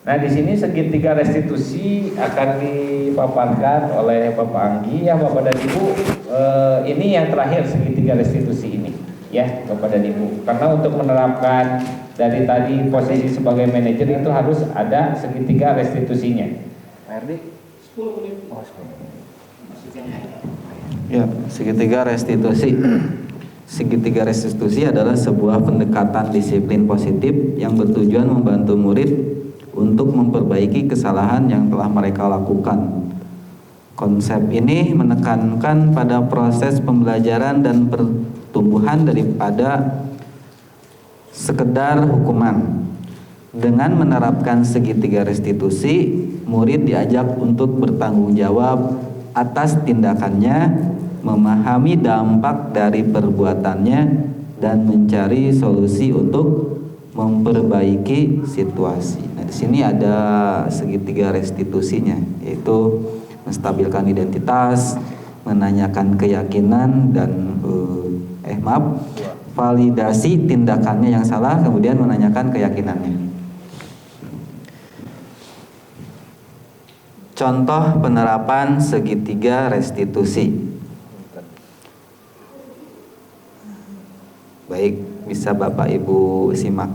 Nah, di sini segitiga restitusi akan dipaparkan oleh Bapak Anggi ya Bapak dan Ibu. Ini yang terakhir segitiga restitusi ini ya Bapak dan Ibu. Karena untuk menerapkan dari tadi posisi sebagai manajer itu harus ada segitiga restitusinya. RD 10 menit. Oh, 10. Ya, segitiga restitusi. Segitiga restitusi adalah sebuah pendekatan disiplin positif yang bertujuan membantu murid untuk memperbaiki kesalahan yang telah mereka lakukan. Konsep ini menekankan pada proses pembelajaran dan pertumbuhan daripada sekedar hukuman. Dengan menerapkan segitiga restitusi, murid diajak untuk bertanggung jawab atas tindakannya, memahami dampak dari perbuatannya, dan mencari solusi untuk memperbaiki situasi. Nah, di sini ada segitiga restitusinya, yaitu menstabilkan identitas, menanyakan keyakinan, dan validasi tindakannya yang salah, kemudian menanyakan keyakinannya. Contoh penerapan segitiga restitusi. Baik, bisa Bapak Ibu simak.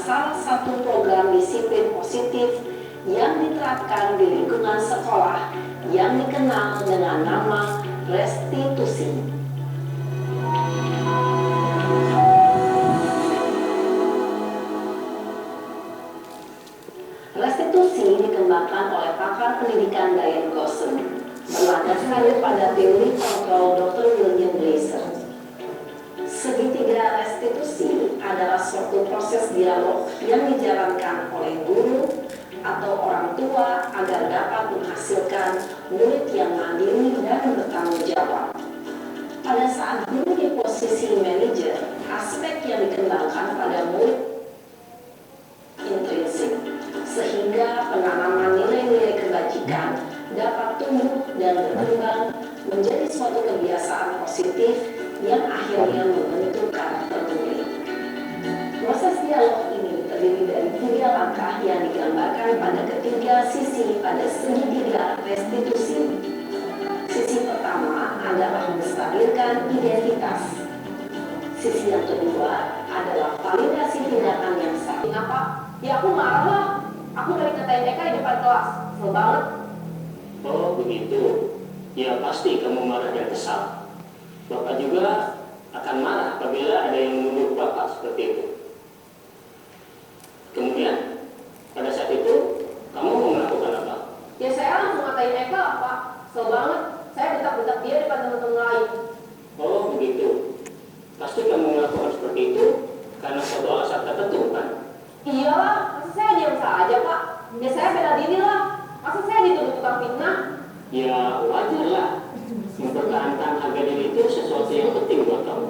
salah satu program disiplin positif yang diterapkan di lingkungan sekolah yang dikenal dengan nama restitusi. Restitusi dikembangkan oleh pakar pendidikan Diane Gosson berlandaskan pada teori kontrol Dr. William Glaser. Segitiga restitusi adalah suatu proses dialog yang dijalankan oleh guru atau orang tua agar dapat menghasilkan murid yang mandiri dan bertanggung jawab. Pada saat guru di posisi manajer, aspek yang dikembangkan pada murid intrinsik, sehingga penanaman nilai-nilai kebajikan dapat tumbuh dan berkembang menjadi suatu kebiasaan positif yang akhirnya membentuk karakter murid. Proses dialog ini terdiri dari 3 langkah yang digambarkan pada ketiga sisi pada segitiga restitusi. Sisi pertama adalah menstabilkan identitas. Sisi yang kedua adalah validasi tindakan yang sah. Kenapa? Ya aku marah lah. Aku dari ngatain Eka di depan kelas. Kesel banget. Oh begitu. Ya pasti kamu marah dan kesal. Bapak juga akan marah apabila ada yang menuduh Bapak seperti itu. Kemudian, pada saat itu, kamu mau melakukan apa? Ya saya langsung ngatain Eka lah Pak. Kesel banget. Saya bentak-bentak dia di depan teman-teman lain. Oh begitu. Pasti kamu melakukan seperti itu karena suatu alasan tertentu kan? Iyalah, masa saya diam saja Pak? Ya saya bela diri lah. Masa saya dituduh tukang fitnah? Ya wajar lah. Mempertahankan harga diri itu sesuatu yang penting buat kamu.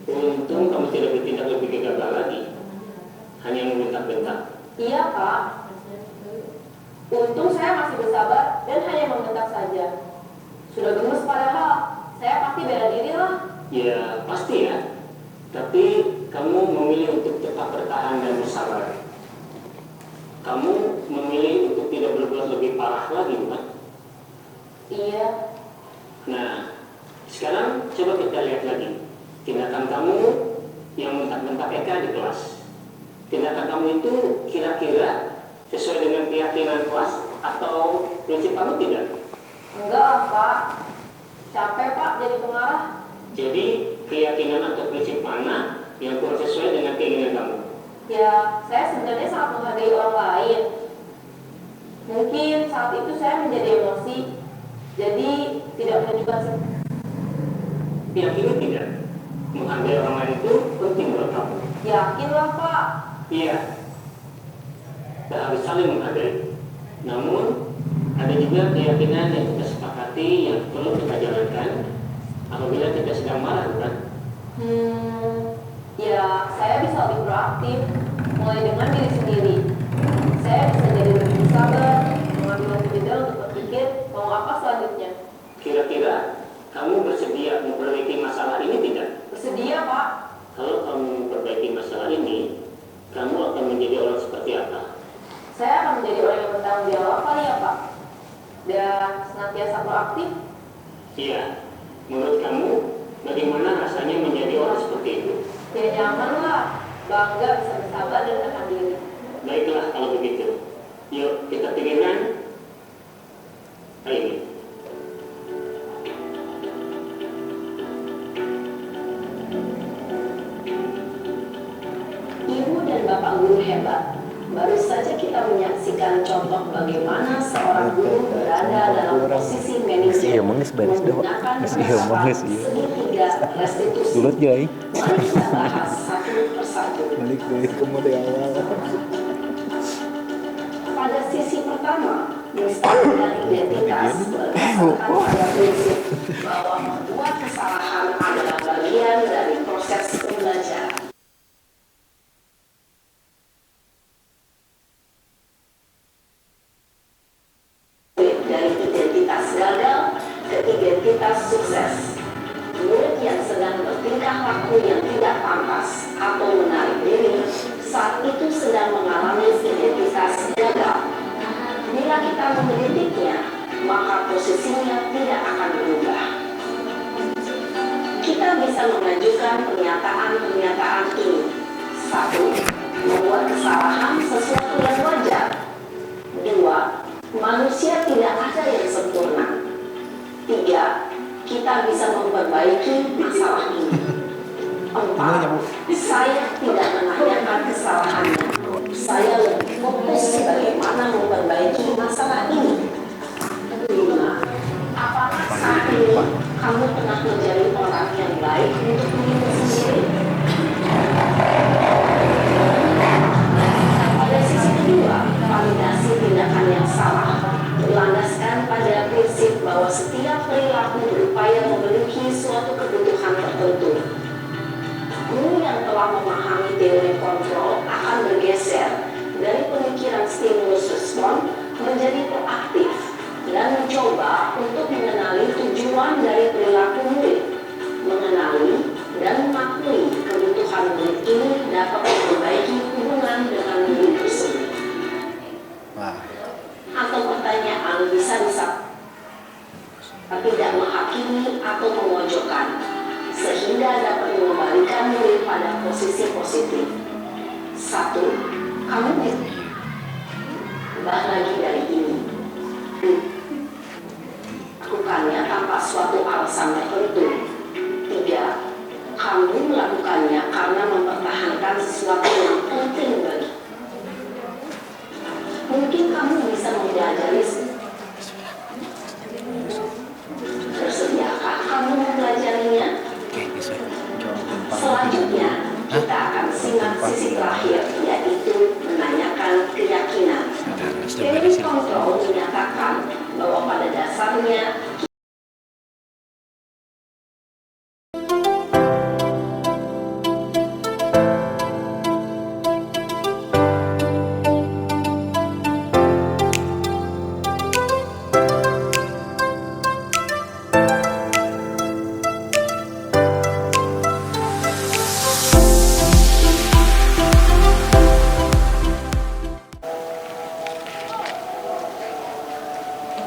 Untung kamu tidak bertindak lebih gegabah lagi. Hanya membentak-bentak. Iya Pak. Untung saya masih bersabar dan hanya membentak saja. Sudah gemes padahal, saya pasti bela diri lah. Ya pasti ya. Tapi kamu memilih untuk tetap bertahan dan bersabar. Kamu memilih untuk tidak berbuat lebih parah lagi, bukan? Iya. Nah, sekarang coba kita lihat lagi tindakan kamu yang bentak-bentak Eka di kelas. Tindakan kamu itu kira-kira sesuai dengan keyakinan kelas atau prinsip kamu tidak? Enggak lah Pak. Capek Pak jadi pengarah. Jadi keyakinan atau prinsip mana yang kurang sesuai dengan keinginan kamu? Ya, saya sebenarnya sangat menghargai orang lain. Mungkin saat itu saya menjadi emosi, jadi tidak menunjukkan Yakin tidak? Menghargai orang lain itu penting buat kamu. yakinlah Pak. Iya. Kita harus saling menghargai. Namun ada juga keyakinan yang kita sepakati yang perlu kita jalankan apabila kita sedang marah, bukan? Ya saya bisa lebih proaktif, mulai dengan diri sendiri. Saya bisa jadi lebih sabar, mengambil waktu jeda untuk berpikir mau apa selanjutnya. Kira-kira kamu bersedia memperbaiki masalah ini tidak? Bersedia Pak. Kalau kamu memperbaiki masalah ini, kamu akan menjadi orang seperti apa? Saya akan menjadi orang yang bertanggung jawab kali ya Pak. Dan senantiasa proaktif. Iya. Menurut kamu, bagaimana rasanya menjadi orang seperti itu? Ya nyaman lah, bangga bisa bersabar dan menahan diri. Baiklah kalau begitu. Yuk kita pikirkan hal ini. Ibu dan Bapak guru hebat. Baru saja kita menyaksikan contoh bagaimana seorang guru berada dalam posisi manajer Iya, mengis baris doang. menggunakan Iya, mengis, iya. segitiga restitusi. Dulu Jai. Mari kita bahas satu persatu. Balik dari kamu dari awal. Pada sisi pertama, menstabilkan identitas berdasarkan pada prinsip bahwa membuat kesalahan adalah bagian dari proses pembelajaran. Dari identitas gagal ke identitas sukses. Murid yang sedang bertingkah laku yang tidak pantas atau menarik diri saat itu sedang mengalami identitas gagal. Bila kita mengkritiknya, maka posisinya tidak akan berubah. Kita bisa mengajukan pernyataan-pernyataan ini. 1. Membuat kesalahan sesuatu yang wajar. 2. Manusia tidak ada yang sempurna. 3. Kita bisa memperbaiki masalah ini. 4. Saya tidak menanyakan kesalahannya. Saya lebih fokus bagaimana memperbaiki masalah ini. 5. Apakah saat ini kamu pernah menjadi orang yang baik untuk dirimu sendiri? Pada sisi kedua, validasi tindakan yang salah berlandaskan pada prinsip bahwa setiap perilaku berupaya memenuhi suatu kebutuhan tertentu. Guru yang telah memahami teori kontrol akan bergeser dari pemikiran stimulus respon menjadi proaktif dan mencoba untuk mengenali tujuan dari perilaku murid, mengenali dan memahami kebutuhan murid ini dapat memperbaiki hubungan dengan murid tersebut. Atau pertanyaan bisa tidak menghakimi atau memojokkan, sehingga dapat mengembalikan murid pada posisi positif. 1. Kamu bah lagi dari ini. Lakukannya tanpa suatu alasan tertentu. 3. Kamu melakukannya karena mempertahankan sesuatu yang penting bagi. Mungkin kamu bisa mempelajari. Bersediakah kamu mempelajarinya? Selanjutnya, kita akan simak sisi terakhir, yaitu menanyakan keyakinan. Teori kontrol menyatakan bahwa pada dasarnya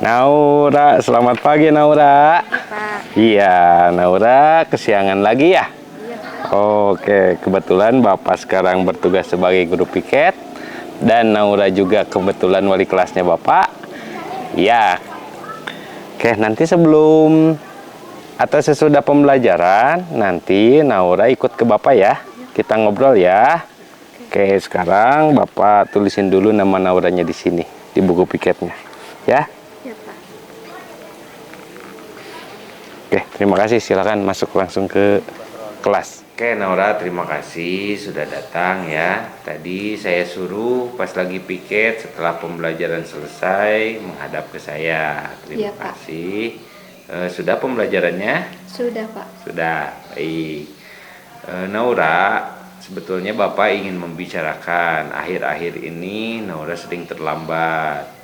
Naura, selamat pagi Naura. Pak. Iya, Naura kesiangan lagi ya? Iya. Oke, kebetulan Bapak sekarang bertugas sebagai guru piket dan Naura juga kebetulan wali kelasnya Bapak. Iya. Oke, nanti sebelum atau sesudah pembelajaran, nanti Naura ikut ke Bapak ya. Kita ngobrol ya. Oke, sekarang Bapak tulisin dulu nama Nauranya di sini, di buku piketnya. Ya? Iya, Pak. Oke, terima kasih. Silakan masuk langsung ke kelas. Oke, Naura, terima kasih sudah datang ya. Tadi saya suruh pas lagi piket setelah pembelajaran selesai menghadap ke saya. Terima Iya, Pak. kasih. Sudah pembelajarannya? Sudah, Pak. Sudah, baik. Naura, sebetulnya Bapak ingin membicarakan akhir-akhir ini Naura sering terlambat.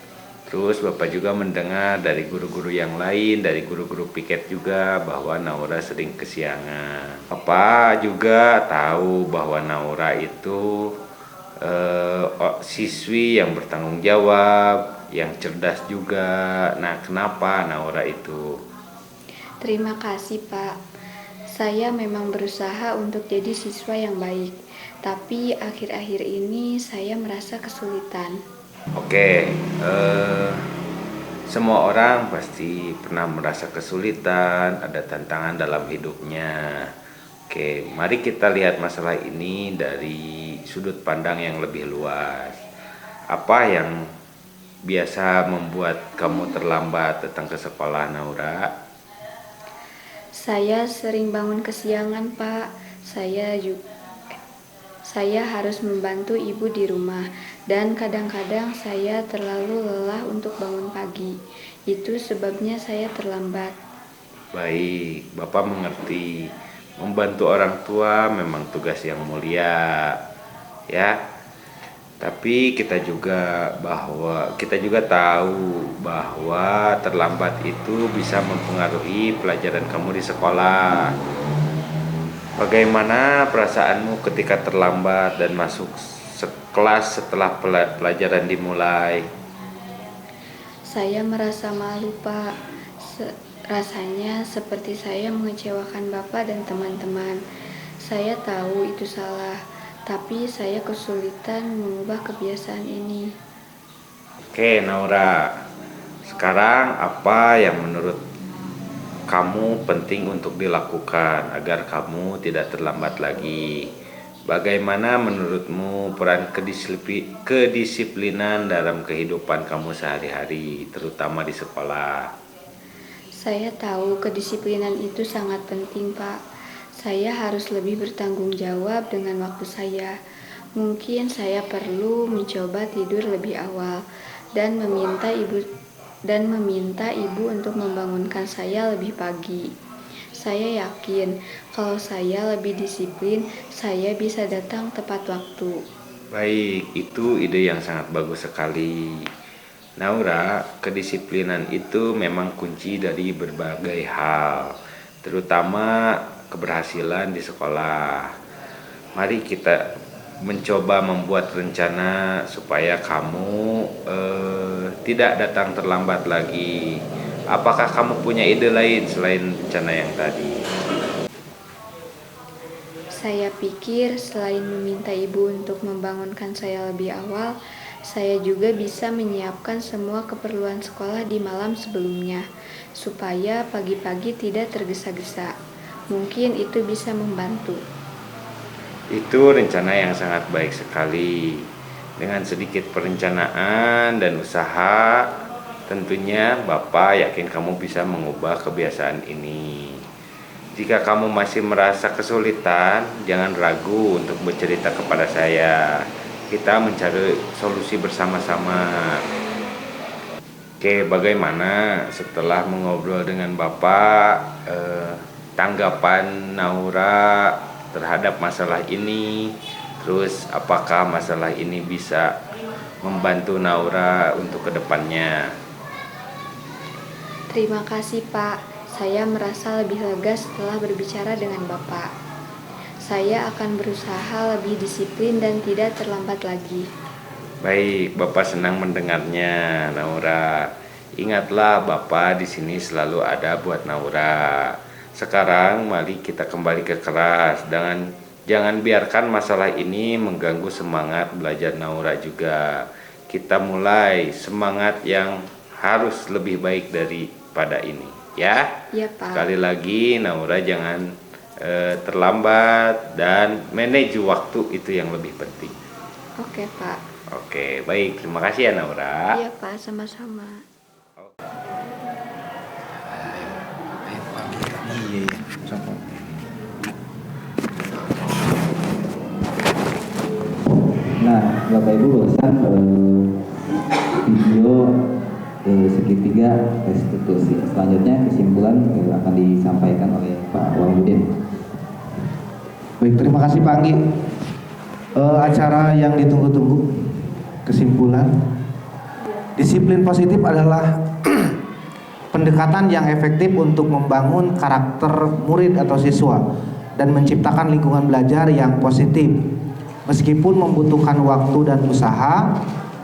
Terus Bapak juga mendengar dari guru-guru yang lain, dari guru-guru piket juga bahwa Naura sering kesiangan. Bapak juga tahu bahwa Naura itu siswi yang bertanggung jawab, yang cerdas juga. Nah, kenapa Naura itu? Terima kasih, Pak. Saya memang berusaha untuk jadi siswa yang baik, tapi akhir-akhir ini saya merasa kesulitan. Oke, semua orang pasti pernah merasa kesulitan, ada tantangan dalam hidupnya. Oke, mari kita lihat masalah ini dari sudut pandang yang lebih luas. Apa yang biasa membuat kamu terlambat datang ke sekolah, Naura? Saya sering bangun kesiangan, Pak. Saya harus membantu ibu di rumah, dan kadang-kadang saya terlalu lelah untuk bangun pagi. Itu sebabnya saya terlambat. Baik, Bapak mengerti. Membantu orang tua memang tugas yang mulia, ya. Tapi kita juga tahu bahwa terlambat itu bisa mempengaruhi pelajaran kamu di sekolah. Bagaimana perasaanmu ketika terlambat dan masuk kelas setelah pelajaran dimulai? Saya merasa malu, Pak. Rasanya seperti saya mengecewakan Bapak dan teman-teman. Saya tahu itu salah, tapi saya kesulitan mengubah kebiasaan ini. Oke, Naura. Sekarang apa yang menurut kamu penting untuk dilakukan agar kamu tidak terlambat lagi? Bagaimana menurutmu peran kedisiplinan dalam kehidupan kamu sehari-hari, terutama di sekolah? Saya tahu kedisiplinan itu sangat penting, Pak. Saya harus lebih bertanggung jawab dengan waktu saya. Mungkin saya perlu mencoba tidur lebih awal dan meminta ibu untuk membangunkan saya lebih pagi. Saya yakin kalau saya lebih disiplin, saya bisa datang tepat waktu. Baik, itu ide yang sangat bagus sekali. Naura, kedisiplinan itu memang kunci dari berbagai hal, terutama keberhasilan di sekolah. Mari kita mencoba membuat rencana supaya kamu tidak datang terlambat lagi. Apakah kamu punya ide lain selain rencana yang tadi? Saya pikir selain meminta ibu untuk membangunkan saya lebih awal, saya juga bisa menyiapkan semua keperluan sekolah di malam sebelumnya, supaya pagi-pagi tidak tergesa-gesa. Mungkin itu bisa membantu. Itu rencana yang sangat baik sekali. Dengan sedikit perencanaan dan usaha, tentunya Bapak yakin kamu bisa mengubah kebiasaan ini. Jika kamu masih merasa kesulitan, jangan ragu untuk bercerita kepada saya. Kita mencari solusi bersama-sama. Oke, bagaimana setelah mengobrol dengan Bapak, tanggapan Naura terhadap masalah ini? Terus apakah masalah ini bisa membantu Naura untuk kedepannya? Terima kasih, Pak. Saya merasa lebih lega setelah berbicara dengan Bapak. Saya akan berusaha lebih disiplin dan tidak terlambat lagi. Baik, Bapak senang mendengarnya, Naura. Ingatlah, Bapak di sini selalu ada buat Naura. Sekarang mari kita kembali ke kelas. Jangan biarkan masalah ini mengganggu semangat belajar Naura juga. Kita mulai semangat yang harus lebih baik daripada ini, ya. Ya, Pak. Sekali lagi, Naura jangan terlambat dan manage waktu, itu yang lebih penting. Oke, Pak. Oke, baik. Terima kasih ya, Naura. Iya, Pak. Sama-sama. Iya, sama. Nah, Bapak Ibu barusan video segitiga restitusi. Selanjutnya kesimpulan akan disampaikan oleh Pak Wahyudin. Baik, terima kasih Pak Anggi. Acara yang ditunggu-tunggu, kesimpulan. Disiplin positif adalah pendekatan yang efektif untuk membangun karakter murid atau siswa dan menciptakan lingkungan belajar yang positif. Meskipun membutuhkan waktu dan usaha,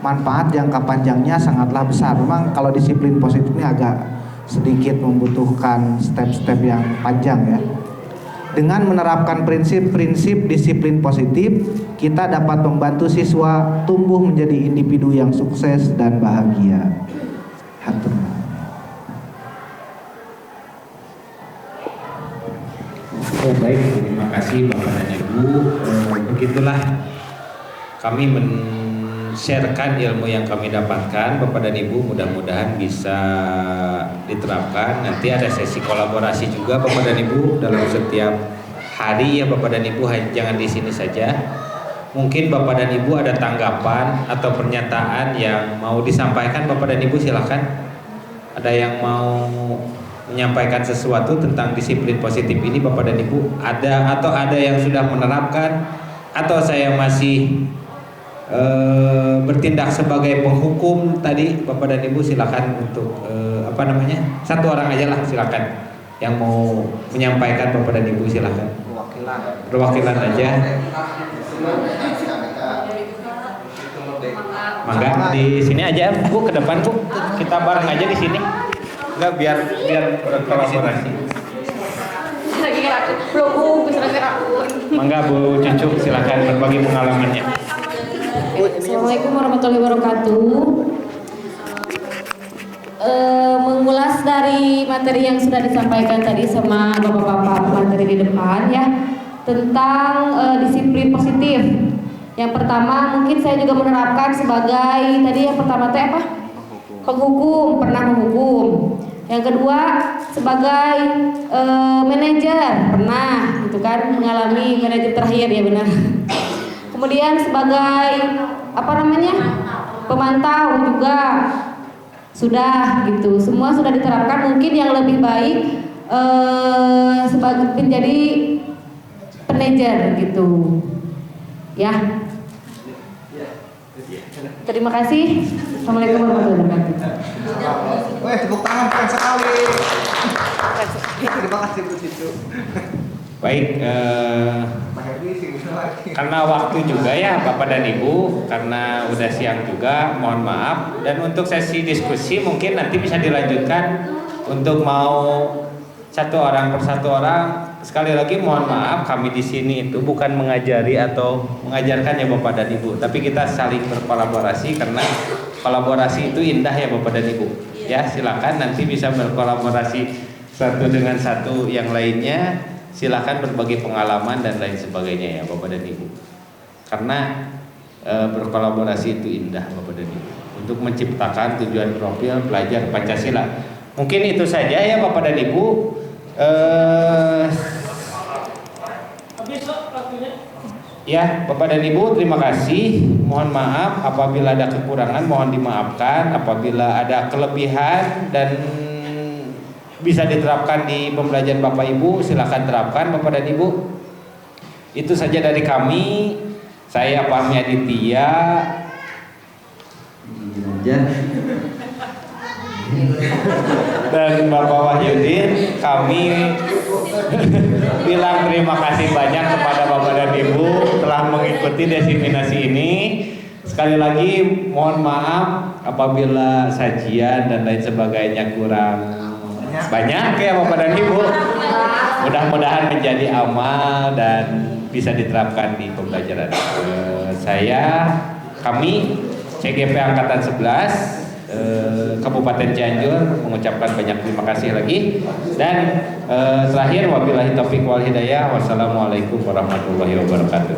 manfaat jangka panjangnya sangatlah besar. Memang kalau disiplin positif ini agak sedikit membutuhkan step-step yang panjang ya. Dengan menerapkan prinsip-prinsip disiplin positif, kita dapat membantu siswa tumbuh menjadi individu yang sukses dan bahagia. Hatur. Oh, baik, terima kasih Bapak dan Ibu. Begitulah kami men-sharekan ilmu yang kami dapatkan. Bapak dan Ibu mudah-mudahan bisa diterapkan. Nanti ada sesi kolaborasi juga Bapak dan Ibu dalam setiap hari ya Bapak dan Ibu, jangan di sini saja. Mungkin Bapak dan Ibu ada tanggapan atau pernyataan yang mau disampaikan, Bapak dan Ibu silakan. Ada yang mau menyampaikan sesuatu tentang disiplin positif ini Bapak dan Ibu, ada atau ada yang sudah menerapkan, atau saya masih bertindak sebagai penghukum tadi, Bapak dan Ibu silakan untuk satu orang aja lah, silakan yang mau menyampaikan Bapak dan Ibu silakan. Perwakilan aja. Mangga di sini aja Bu, ke depan Bu, kita bareng aja di sini. Enggak, biar berkolaborasi. Lagi gerak, belum bisa gerak. Mangga Bu Cucu, silakan berbagi pengalamannya. Assalamualaikum warahmatullahi wabarakatuh. Mengulas dari materi yang sudah disampaikan tadi sama bapak-bapak materi di depan ya tentang disiplin positif. Yang pertama mungkin saya juga menerapkan sebagai tadi yang pertama teh apa? Penghukum, pernah menghukum. Yang kedua sebagai manajer, pernah gitu kan mengalami manajer terakhir ya benar. Kemudian sebagai apa namanya? Pemantau juga sudah gitu. Semua sudah diterapkan. Mungkin yang lebih baik sebagai menjadi manajer gitu. Ya. Terima kasih. Assalamualaikum warahmatullahi wabarakatuh. Weh, tepuk tangan keren sekali. Terima kasih Bu Cucu. Baik, karena waktu juga ya Bapak dan Ibu, karena udah siang juga, mohon maaf. Dan untuk sesi diskusi mungkin nanti bisa dilanjutkan untuk mau satu orang per satu orang. Sekali lagi mohon maaf, kami di sini itu bukan mengajari atau mengajarkan ya Bapak dan Ibu, tapi kita saling berkolaborasi karena kolaborasi itu indah ya Bapak dan Ibu. Ya silakan nanti bisa berkolaborasi satu dengan satu yang lainnya. Silakan berbagi pengalaman dan lain sebagainya ya Bapak dan Ibu. Karena berkolaborasi itu indah Bapak dan Ibu untuk menciptakan tujuan profil pelajar Pancasila. Mungkin itu saja ya Bapak dan Ibu. Ya Bapak dan Ibu, terima kasih. Mohon maaf apabila ada kekurangan, mohon dimaafkan. Apabila ada kelebihan dan bisa diterapkan di pembelajaran Bapak Ibu, silakan terapkan Bapak dan Ibu. Itu saja dari kami. Saya Fahmi Aditya dan Bapak Wahyudin. Kami bilang terima kasih banyak kepada Bapak dan Ibu telah mengikuti diseminasi ini. Sekali lagi mohon maaf apabila sajian dan lain sebagainya kurang banyak ya Bapak dan Ibu. Mudah-mudahan menjadi amal dan bisa diterapkan di pembelajaran. Kami CGP Angkatan 11 Kabupaten Cianjur mengucapkan banyak terima kasih lagi. Dan terakhir wabillahi taufiq wal hidayah. Wassalamualaikum warahmatullahi wabarakatuh.